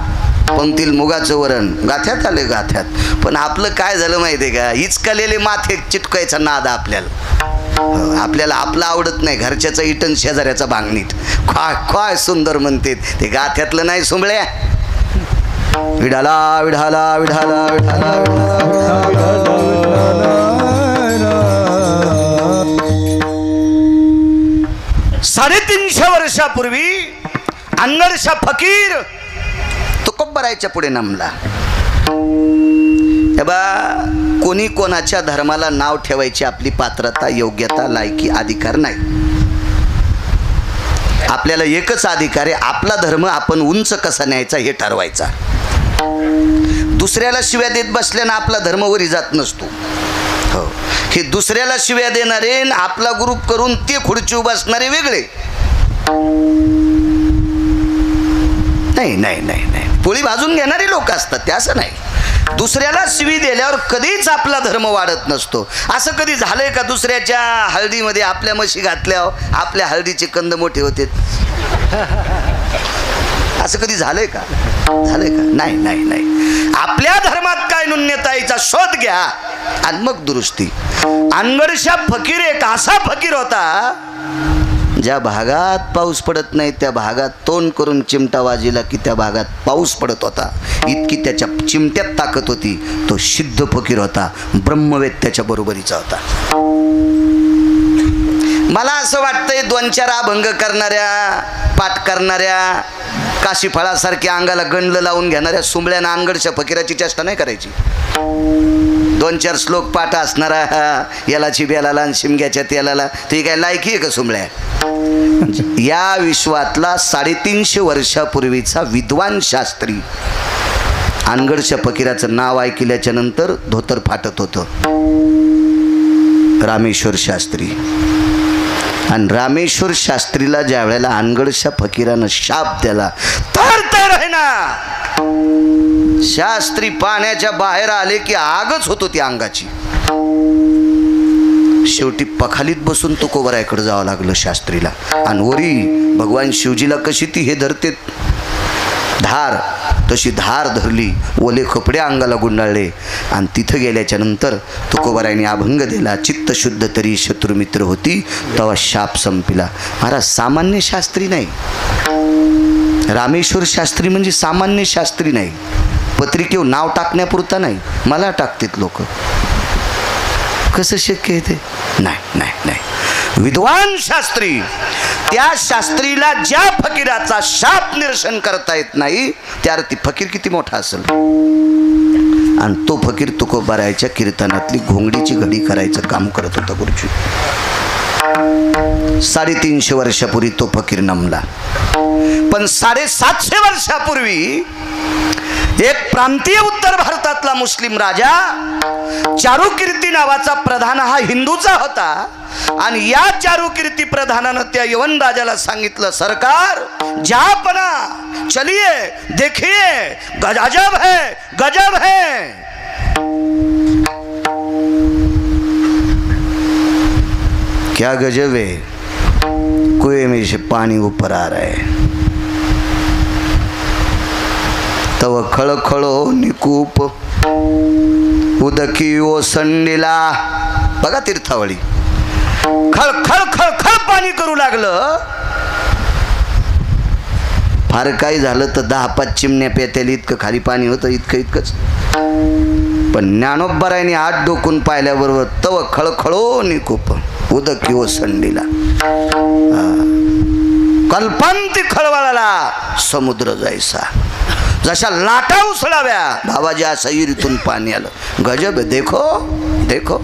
पंक्तील मुगाचं वरण गाथ्यात आले गाथ्यात. पण आपलं काय झालं माहिती आहे का, हिचकलेले माथे चिटकायचा नाद आपल्याला. आपल्याला आपलं आवडत नाही, घरच्याचा इटन शेजाऱ्याचा बांगणीत काय काय सुंदर म्हणते ते, गाथ्यातलं नाही सुंबळ्या. विढाला विढाला विढाला विढाला विढाला. 350 वर्षापूर्वी अंगडशा फकीर तुकोबरायच्या पुढे नमला. बा कोणी कोणाच्या धर्माला नाव ठेवायची आपली पात्रता, योग्यता, लायकी, अधिकार नाही. आपल्याला एकच अधिकार आहे, आपला धर्म आपण उंच कसा न्यायचा हे ठरवायचा. दुसऱ्याला शिव्या देत बसल्यानं आपला धर्म वरी जात नसतो. हो, हे दुसऱ्याला शिव्या देणारे आपला ग्रुप करून ते खुर्ची बसणारे वेगळे. नाही नाही नाही नाही, पोळी भाजून घेणारे लोक असतात ते, असं नाही. दुसऱ्याला शिवी दिल्यावर कधीच आपला धर्म वाढत नसतो. असं कधी झालंय का दुसऱ्याच्या हळदीमध्ये आपल्या म्हशी घातल्यावर आपल्या हळदीचे कंद मोठे होते? असं कधी झालंय का? झालंय का? नाही नाही नाही. आपल्या धर्मात काय न्यूनताईचा शोध घ्या आणि मग दुरुस्ती. अनगडशा फकीर एक असा फकीर होता, ज्या भागात पाऊस पडत नाही त्या भागात तोंड करून चिमटा वाजिला की त्या भागात पाऊस पडत होता. इतकी त्याच्या चिमट्यात ताकद होती. तो सिद्ध फकीर होता, ब्रह्मवेद त्याच्या बरोबरीचा होता. मला असं वाटतंय 2-4 अभंग करणाऱ्या, पाठ करणाऱ्या, काशीफळासारख्या अंगाला गंडलं लावून घेणाऱ्या सुंबळ्यानं अनगडशा फकीराची चेष्टा नाही करायची. 2-4 श्लोक पाठ असणारा यालाची बेलाला आणि शिमग्याच्या तेलाला ती काय लायकी आहे का सुंबळ्या? या विश्वातला 350 वर्षापूर्वीचा विद्वान शास्त्री. अनगडशा फकीराचं नाव ऐकल्याच्या नंतर धोतर फाटत होतं. रामेश्वर शास्त्री. आणि रामेश्वर शास्त्रीला ज्या वेळेला अनगडशा फकीरानं शाप दिला तर आहे ना, शास्त्री पाण्याच्या बाहेर आले की आगच होत होती अंगाची. शेवटी पखालीत बसून तुकोबरायकडे जावं लागलं शास्त्रीला. आणि वरी भगवान शिवजीला कशी ती हे धरते धार, तशी धार धरली, ओले कपडे अंगाला गुंडाळले. आणि तिथं गेल्याच्या नंतर तुकोबरायने अभंग दिला, चित्त शुद्ध तरी शत्रुमित्र होती, तेव्हा शाप संपला. महाराज सामान्य शास्त्री नाही, रामेश्वर शास्त्री म्हणजे सामान्य शास्त्री नाही. पत्रिकेवर नाव टाकण्यापुरता नाही, मला टाकतात लोक. कसं शक्य आहे ते? नाही नाही नाही. विद्वान शास्त्री. त्या शास्त्रीला ज्या फकीराचा शाप निरसन करता येत नाही त्यावर ती फकीर किती मोठा असेल. आणि तो फकीर तुकोबारायच्या कीर्तनातली घोंगडीची घडी करायचं काम करत होता गुरुजी. 350 वर्षापूर्वी तो फकीर नमला. पण 750 वर्षापूर्वी एक प्रांतीय उत्तर भारतातला मुस्लिम राजा चारुकीर्ती नावाचा प्रधान हा हिंदूचा होता. आणि या चारुकीर्ती प्रधानानं त्या यवन राजाला सांगितलं, सरकार जहापना चलिए देखिए, गजब है गजब है. क्या गजब है? कुएं में से पानी ऊपर आ रहा है. तव खळखळो निकूप उदकी ओसंडीला. बघा तीर्थावळी, खळ खळ खळ खळ पाणी करू लागलं. फार काही झालं तर 10-5 चिमण्या पेत्याला इतकं खाली पाणी होतं, इतकंच. पण ज्ञानोबरायने हात डोकून पाहिल्याबरोबर तव खळखळो निकूप उदकी ओसंडीला. कल्पांती खळवळाला समुद्र जायसा. जशा लाटा उसळाव्या बाबाजी सैरीतून पाणी आलं. गजब, देखो देखो.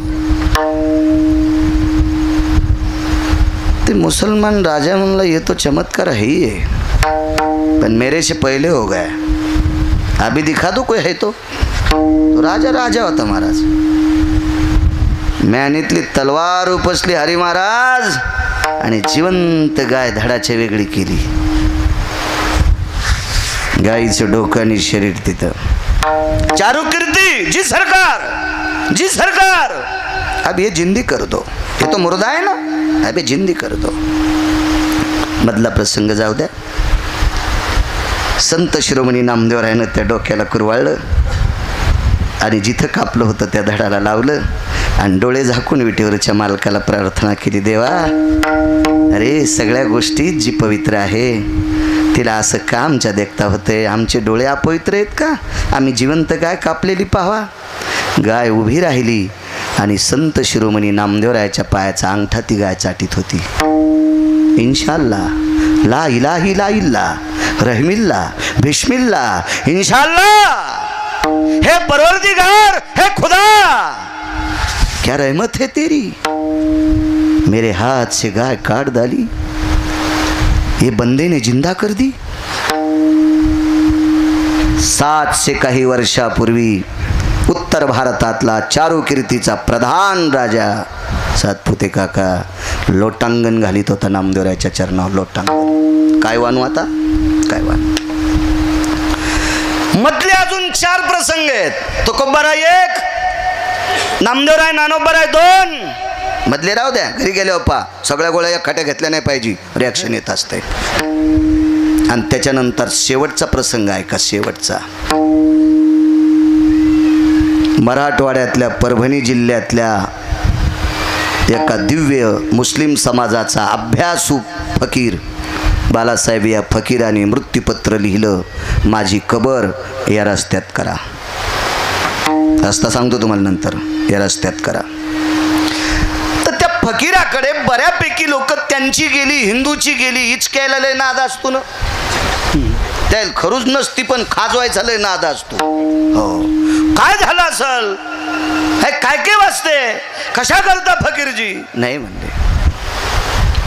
ते मुसलमान राजा म्हणला ये तो चमत्कार है ही है, पण मेरे से पहले हो गया, अभी दिखा दो कोई है तो राजा राजा होता महाराज. म्यानीतली तलवार उपसली हरी महाराज आणि जिवंत गाय धडाच्या वेगळी केली. गाईचं डोकं आणि शरीर तिथं. चारुकीर्ती जी सरकार, जी सरकार. अब ये जिंदी कर दो, ये तो मुर्दा है ना, अब ये जिंदी कर दो. मधला प्रसंग जाऊ द्या. संत शिरोमणी नामदेवरायानं त्या डोक्याला कुरवाळलं आणि जिथं कापलं होतं त्या धडाला लावलं आणि डोळे झाकून विटेवरच्या मालकाला प्रार्थना केली, देवा अरे सगळ्या गोष्टी जी पवित्र आहे तिला असं का आमच्या देखता होते? आमचे डोळे अपवित्र आहेत का? आम्ही जिवंत गाय कापलेली पाहावा. गाय उभी राहिली आणि संत शिरोमणी नामदेवरायाच्या पायाचा अंगठा ती गाय चाटीत होती. इन्शाअल्लाह ला इलाही ला इल्ला रहमिल्ला बिस्मिल्ला इंशाअल्लाह हे परवरदिगार हे खुदा क्या रहमत है तेरी, मेरे हाथ से गाय काट डाली, ये बंदे ने जिंदा कर दी. 700 काही वर्षापूर्वी उत्तर भारतातला चारुकीर्तीचा प्रधान राजा सातपुते काका लोटांगण घालीत होता नामदेवरायाच्या चरणावर. लोटांगण काय वानू आता काय वानू. मधले अजून 4 प्रसंग आहेत. तुकोबाराय 1, नामदेवराय नानोबाराय 2. मधले राहू द्या, घरी गेले पा सगळ्या गोळ्या एखाट्या घेतल्या नाही पाहिजे, रिॲक्शन येत असते. आणि त्याच्यानंतर शेवटचा प्रसंग आहे का, शेवटचा मराठवाड्यातल्या परभणी जिल्ह्यातल्या एका दिव्य मुस्लिम समाजाचा अभ्यासू फकीर बालासाहेब या फकीराने मृत्यूपत्र लिहिलं, माझी कबर या रस्त्यात करा. रस्ता सांगतो तुम्हाला नंतर, या रस्त्यात करा. तर त्या फकीराकडे बऱ्यापैकी लोक त्यांची गेली हिंदूची गेली हिचकायला लय नाद असतो ना, त्या खरूच नसती पण खाजवायचा लय नाद असतो. हो काय झालं असल, काय काय वाचते, कशा करता फकीरजी? नाही म्हणले,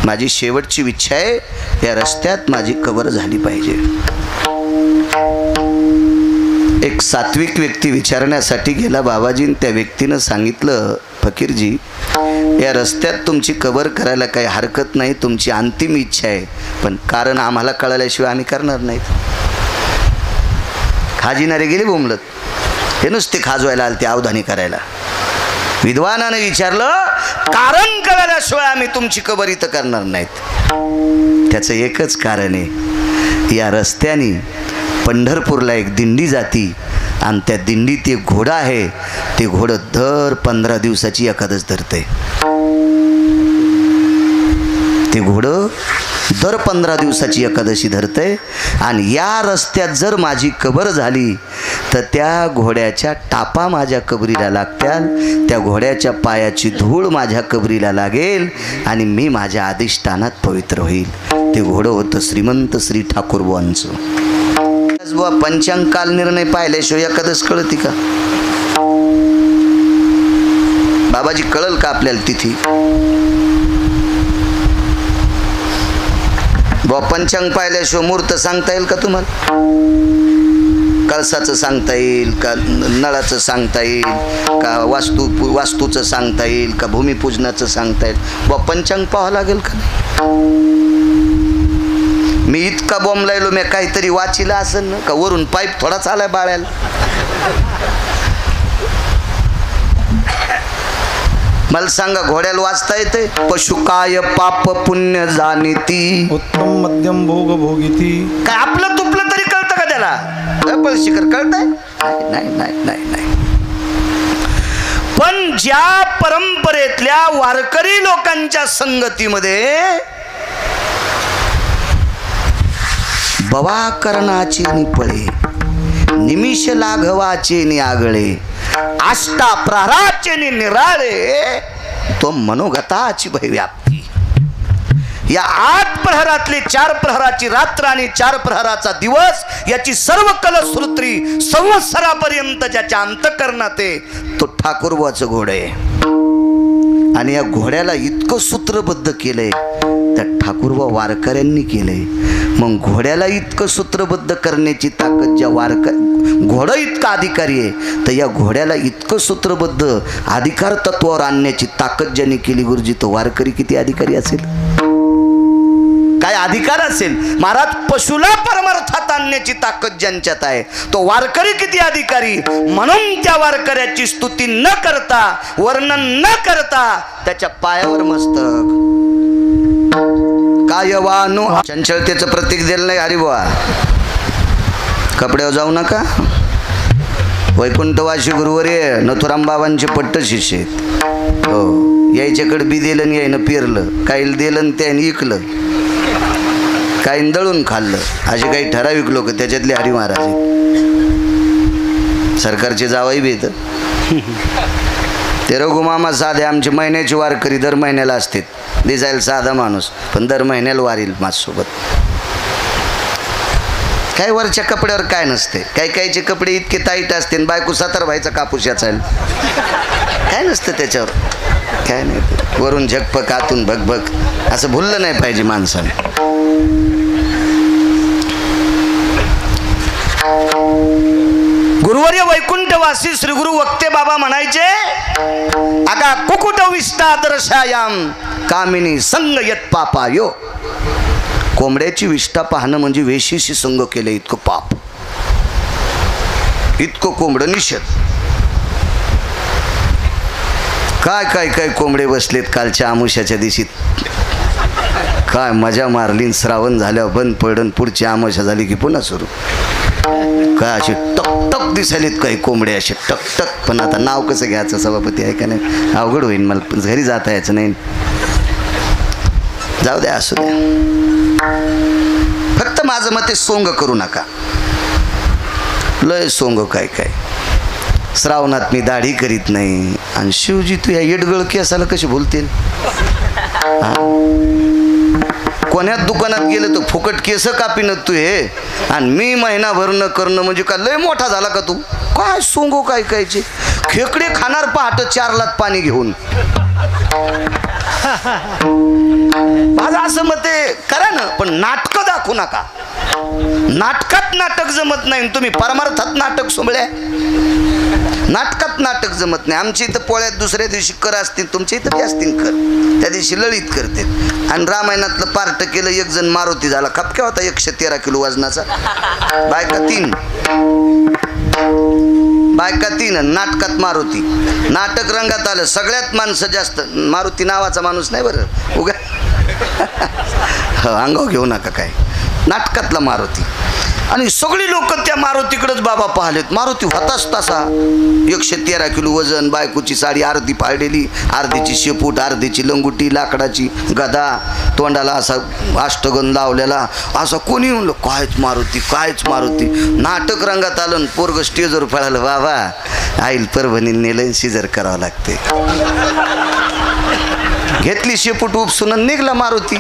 माझी शेवटची इच्छा आहे या रस्त्यात माझी कबर झाली पाहिजे. एक सात्विक व्यक्ती विचारण्यासाठी गेला बाबाजी. त्या व्यक्तीनं सांगितलं, फकीरजी या रस्त्यात तुमची कबर करायला काही हरकत नाही, तुमची अंतिम इच्छा आहे, पण कारण आम्हाला कळल्याशिवाय आम्ही करणार नाहीत. खाजिनारे गेले बोंबलत, हे नुसते खाजवायला आले ते अवधानी करायला. विद्वानाने विचारलं, कारण कळल्याशिवाय आम्ही तुमची कबर इथं करणार नाहीत. त्याचं एकच कारण आहे, या रस्त्याने पंढरपूरला एक दिंडी जाती आणि त्या दिंडीत एक घोडा आहे, ते घोडं दर 15 दिवसाची एकादश धरते. ते घोडं दर 15 दिवसाची एकादशी धरते. आणि या रस्त्यात जर माझी कबर झाली तर त्या घोड्याच्या टापा माझ्या कबरीला लागत्याल, त्या घोड्याच्या पायाची धूळ माझ्या कबरीला लागेल आणि मी माझ्या अधिष्ठानात पवित्र होईल. ते घोडं होतं श्रीमंत श्री ठाकूरबुवांचं. बुवा पंचांग काल निर्णय पाहिल्याशिवाय एकादश कळती का बाबाजी? कळल का आपल्याला तिथी? बुवा पंचांग पाहिल्याशिवाय मुहूर्त सांगता येईल का तुम्हाला? कळसाचं सांगता येईल का, नळाचं सांगता येईल का, वास्तूचं सांगता येईल का, भूमिपूजनाचं सांगता येईल? बुवा पंचांग पाहावं लागेल का? मी इतका बॉम्ब लायलो, मी काहीतरी वाचिला असेल ना का, वरून पाईप थोडा चालाय बाळ्याला. मला सांगा, घोड्याला वाचता येते? पशुकाय पाप पुण्य जाणीती, उत्तम मध्यम भोग भोगिती. काय आपलं तुपलं तरी कळतं का त्याला? शिखर कळतंय? नाही नाही नाही नाही. पण ज्या परंपरेतल्या वारकरी लोकांच्या संगतीमध्ये बवा करणाचे निपळे, निमिष लाघवाचे निआगळे, आष्टा प्रहराचे निराळे, तो मनोगताची भयव्याप्ती. या 8 प्रहरातली 4 प्रहराची रात्र आणि 4 प्रहराचा दिवस याची सर्व कलश्रुत्री संवत्सरापर्यंत ज्याच्या अंतःकरणात आहे तो ठाकूरबुवाचं घोडं आहे. आणि या घोड्याला इतकं सूत्रबद्ध केलंय त्या ठाकूरबुवा वारकऱ्यांनी केलंय. मग घोड्याला इतकं सूत्रबद्ध करण्याची ताकद ज्या घोडं इतका अधिकारी आहे, तर या घोड्याला इतकं सूत्रबद्ध अधिकार तत्वावर आणण्याची ताकद ज्यांनी केली गुरुजी, तो वारकरी किती अधिकारी असेल? काय अधिकार असेल? महाराज पशुला परमार्थात आणण्याची ताकद ज्यांच्यात आहे तो वारकरी किती अधिकारी. म्हणून त्या वारकऱ्याची स्तुती न करता, वर्णन न करता त्याच्या पायावर मस्तक कायवानो चंचलतेचं प्रतीक दिलं नाही. अरे बुवा कपड्यावर जाऊ नका, वैकुंठवासी गुरुवर्य नथुराम बाबांचे पट्ट शिष्य आहेत. हो, यायच्याकडे बी दिलं आणि यायनं पेरलं, काही दिलं आणि त्याने इकलं, काही दळून खाल्लं. असे काही ठराविक लोक त्याच्यातले हरी महाराज आहेत. सरकारचे जावाई बी येतं. ते रघुमामा साधे आमचे महिन्याची वारकरी दर महिन्याला असते. दिसायला साधा माणूस पण दर महिन्याला वारील माझ्यासोबत. काय वरच्या कपड्यावर काय नसते, काही काहीचे कपडे इतके टाईट असते आणि बायको सातार व्हायचा कापूस याचाल काय नसतं त्याच्यावर, काय नाही. वरून झकपक आतून भगभग असं भुललं नाही पाहिजे माणसाने. गुरुवर्य वैकुंठवासी श्री गुरु वक्ते बाबा म्हणायचे, आगा कुकुट विष्टा दर्शायाम कामिनी संग यत पापायो. कोंबड्याची विष्ठा पाहणं म्हणजे वेशीशी संग केलं इतकं पाप, इतकं कोंबडं निषेध. काय काय काय कोंबडे बसलेत कालच्या आमुष्याच्या दिवशी, काय मजा मारली. श्रावण झाल्यावर बंद पडन, पुढची आमुष्या झाली की पुन्हा सुरू. काय असे टक टक दिसायलेत काही कोंबडे असे टक टक. पण आता नाव कसं घ्यायचं सभापती आहे का नाही, अवघड होईल. मला घरी जाता यायचं नाही. जाऊ द्या, असू द्या. फक्त माझं मत आहे, सोंग करू नका. लय सोंग काय काय. श्रावणात मी दाढी करीत नाही आणि शिवजी तू या येडगळ केसाला कशी बोलतील. कोण्यात दुकानात गेलं तर फुकट केस कापीन तू हे, आणि मी महिनाभर न करणं म्हणजे का लय मोठा झाला का तू. काय सोंगो काय कायचे. खेकडे खाणार पहाट 4 लाख पाणी घेऊन. माझं असं मत आहे, करा ना पण नाटकं दाखवू नका. नाटकात नाटक जमत नाही, तुम्ही परमार्थात नाटक सोबळ्या. नाटकात नाटक जमत नाही. आमच्या इथं पोळ्यात दुसऱ्या दिवशी कर असतील, तुमच्या इथं बी असतील कर, त्या दिवशी लळीत करते. आणि रामायणातलं पार्ट केलं, एक जण मारुती झाला, खपक्या होता 113 किलो वजनाचा, बायका 3 नाटकात मारुती. नाटक रंगात आलं, सगळ्यात माणसं जास्त. मारुती नावाचा माणूस नाही बरं उगा अंगावर घेऊ नका काय. नाटकातला मारुती. आणि सगळी लोक त्या मारुतीकडेच बाबा पाहिलेत. मारुती होताच तसा, 113 किलो वजन, बायकोची साडी अर्धी फाळलेली, अर्धीची शेपूट, अर्धीची लंगुटी, लाकडाची गदा, तोंडाला असा अष्टगन लावलेला. असं कोणी म्हणलं कायच मारुती, कायच मारुती. नाटक रंगात आलं, पोरग स्टेजवर पळालं. बाबा आईल परभणी नेलं, सिजर करावं लागते. घेतली शेपूट उपसून निघला मारुती.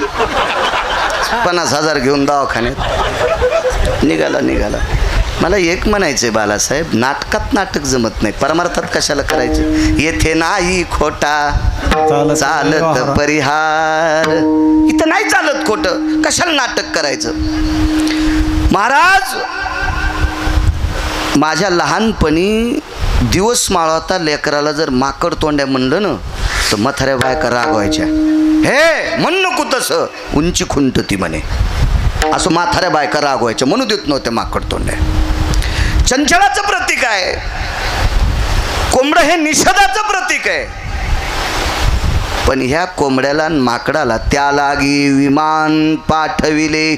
50,000 घेऊन दवाखान्यात निघाला. मला एक म्हणायचंय बालासाहेब, नाटकात नाटक जमत नाही, परमार्थात कशाला करायचं. येथे नाही खोटा चालत परिहार. इथं नाही चालत खोटं, कशाला नाटक करायचं. महाराज, माझ्या लहानपणी दिवस माळवता लेकराला जर माकड तोंड्या म्हणलं ना तर म्हाताऱ्या बायका रागवायच्या. हे म्हण नको तसं, उंची खुंट ती म्हणे. असं म्हाताऱ्या बायका रागवायच्या, म्हणू देत नव्हत्या माकड तोंड्या. चंचलाचं प्रतीक आहे कोंबडं, हे निषेधाचं प्रतीक आहे. पण ह्या कोंबड्याला माकडाला त्या लागी विमान पाठविले.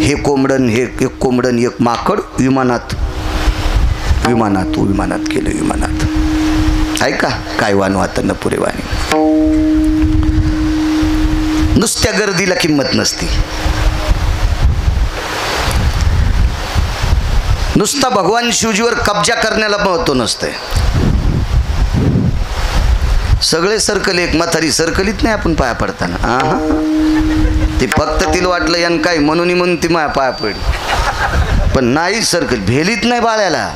हे कोंबडन, हे एक कोंबडन एक माकड विमानात केलं. विमानात ऐका काय वानू आता न पुरे वाणी. नुसत्या गर्दीला किंमत नसती. नुसता भगवान शिवजीवर कब्जा करण्याला महत्व नसतंय. सगळे सर्कल एक, म्हातारी सर्कलीत नाही आपण पाया पडताना. ती फक्त तिला वाटलं यान काय म्हणून ती माया पाया पडली, पण नाही सर्कल भेलीत नाही बाळ्याला.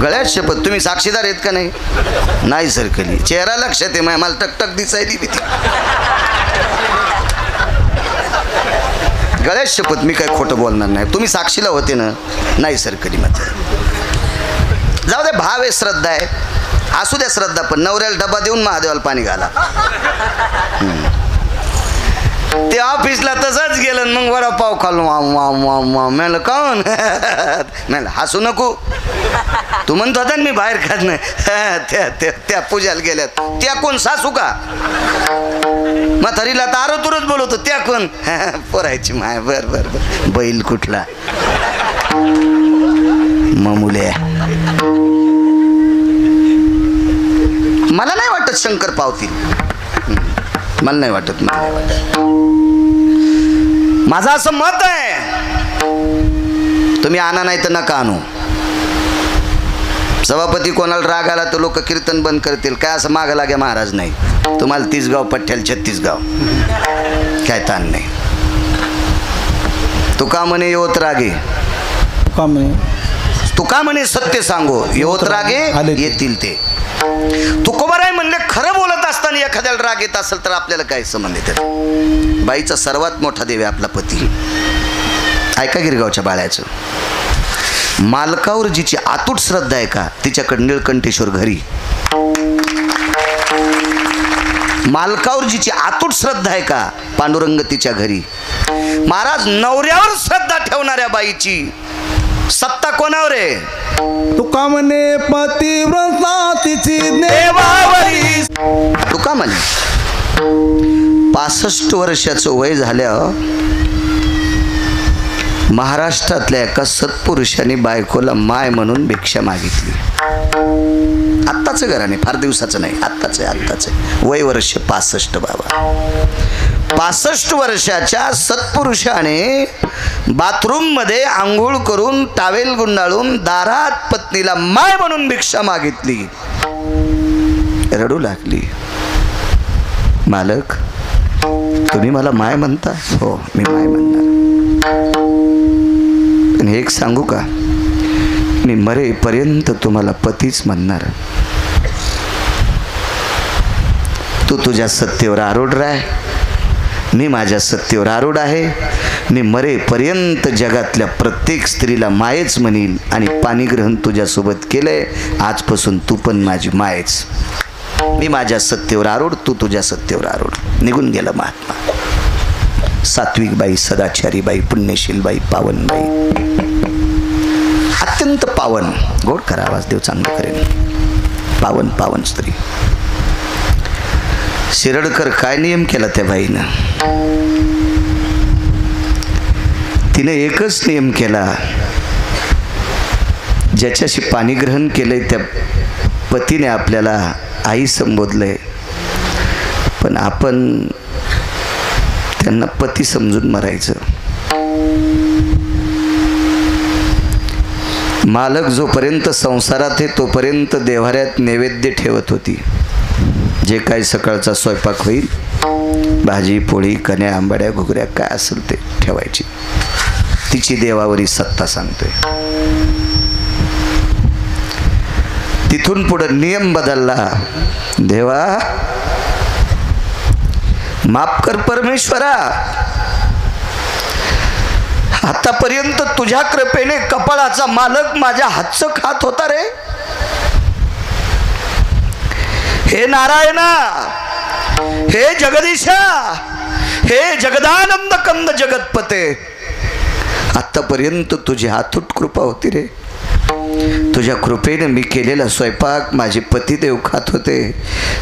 गळ्यात शपथ, तुम्ही साक्षीदार आहेत का नाही. नाही सर्कली. चेहरा लक्षात आहे, मला टकटक दिसायली भीती. गळ्यात शपथ, मी काय खोटं बोलणार नाही. तुम्ही साक्षीला होते ना. नाही सरकली मात्र. जाऊ दे, भाव आहे, श्रद्धा आहे, असू द्या श्रद्धा. पण नवऱ्याला डबा देऊन महादेवाला पाणी घाला. ते ऑफिसला तसंच गेलं, मग वडापाव खालो. म्हणलं काऊन. म्हणलं हसू नको, तू म्हणत होता ना मी बाहेर खात नाही. त्या पूजाला गेल्यात. त्या कोण, सासू का. म्हातारीला तर आरोतुरच बोलवतो. त्या कोण, पोरायची माय. बर बैल कुठला. मामुले मला नाही वाटत शंकर पावतील. मला नाही वाटत. माझं असं मत आहे, तुम्ही आणा नाही तर नका आणू. सभापती कोणाला राग आला तर लोक कीर्तन बंद करतील. काय असं मागं लाग्या महाराज नाही. तुम्हाला 30 गाव पठ्ठ्याला 36 गाव, काय ताण नाही. तुका म्हणे योत रागे, तुका म्हणे सत्य सांगो, योत रागे येतील ते. तुकोबाराय म्हणले खरं बोलत असताना एखाद्याला राग येत असेल तर आपल्याला काय संबंध येतात. बाईचा सर्वात मोठा देव आहे आपला पती. ऐका गिरगावच्या बाळ्याचं. मालकावर जिची अतूट श्रद्धा आहे का तिच्याकडे निळकंठेश्वर घरी. मालकावर जिची अतूट श्रद्धा आहे का पांडुरंग तिच्या घरी. महाराज नवऱ्यावर श्रद्धा ठेवणाऱ्या बाईची सत्ता कोणावर आहे. तुका म्हणे पतिव्रता तिची देवावरी. तुका म्हणे 65 वर्षाचं वय झाल्यावर महाराष्ट्रातल्या एका सत्पुरुषांनी बायकोला माय म्हणून भिक्षा मागितली. आत्ताचं घराणे, फार दिवसाचं नाही, आत्ताच वय वर्ष 65 बाबा. 65 वर्षाच्या सत्पुरुषाने बाथरूम मध्ये आंघोळ करून टावेल गुंडाळून दारात पत्नीला माय म्हणून भिक्षा मागितली. रडू लागली. मालक तुम्ही मला माय म्हणता. हो मी माय म्हणणार. आणि एक सांगू का, मी मरेपर्यंत तुम्हाला पतीच म्हणणार. तू तुझ्या सत्तेवर आरूढ राह, मी माझ्या सत्तेवर आरूढ आहे. मी मरेपर्यंत जगातल्या प्रत्येक स्त्रीला मायच म्हणील आणि पाणीग्रहण तुझ्यासोबत केलंय. आजपासून तू पण माझी मायच. मी माझ्या सत्तेवर आरूढ, तू तुझ्या सत्तेवर आरूढ. निघून गेला महात्मा. सात्विक बाई, सदाचारी बाई, पुण्यशील बाई, पावन बाई, अत्यंत पावन. गोड करा आवाज, देव चांगलं करेल. पावन पावन स्त्री. शिरडकर काय नियम केला त्या बाईनं. तिने एकच नियम केला, ज्याच्याशी पाणीग्रहण केलंय त्या पतीने आपल्याला आई संबोधलंय, पण आपण त्यांना पती समजून मरायचं. मालक जोपर्यंत संसारात आहे तोपर्यंत देव्हाऱ्यात नैवेद्य ठेवत होती. जे काही सकाळचा स्वयंपाक होईल, भाजी पोळी कण्या आंबाड्या घुगऱ्या काय असेल ते ठेवायची. तिची देवावरी सत्ता सांगतोय. तिथून पुढे नियम बदलला. देवा माफ कर परमेश्वरा, आतापर्यंत तुझ्या कृपेने कपाळाचा मालक माझ्या हातचं खात होता रे. हे नारायणा, हे जगदीशा, हे जगदानंद कंद जगतपते, आतापर्यंत तुझी अतूट कृपा होती रे. तुझ्या कृपेने मी केलेला स्वयंपाक माझे पतिदेव खात होते.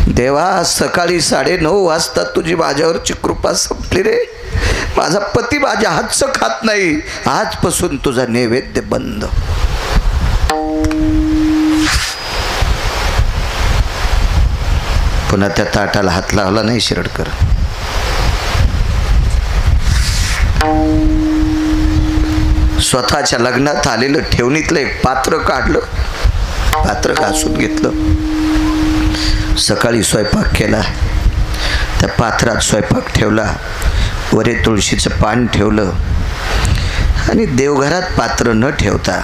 देवा सकाळी 9:30 वाजता तुझी माझ्यावरची कृपा संपली रे. माझा पती माझ्या हातचं खात नाही. आजपासून तुझा नैवेद्य बंद. पुन्हा त्या ताटाला हात लावला नाही शिरडकर. स्वतःच्या लग्नात आलेलं ठेवणीतलं एक पात्र काढलं, पात्र घासून घेतलं. सकाळी स्वयंपाक केला, त्या पात्रात स्वयंपाक ठेवला, वरे तुळशीचं पान ठेवलं आणि देवघरात पात्र न ठेवता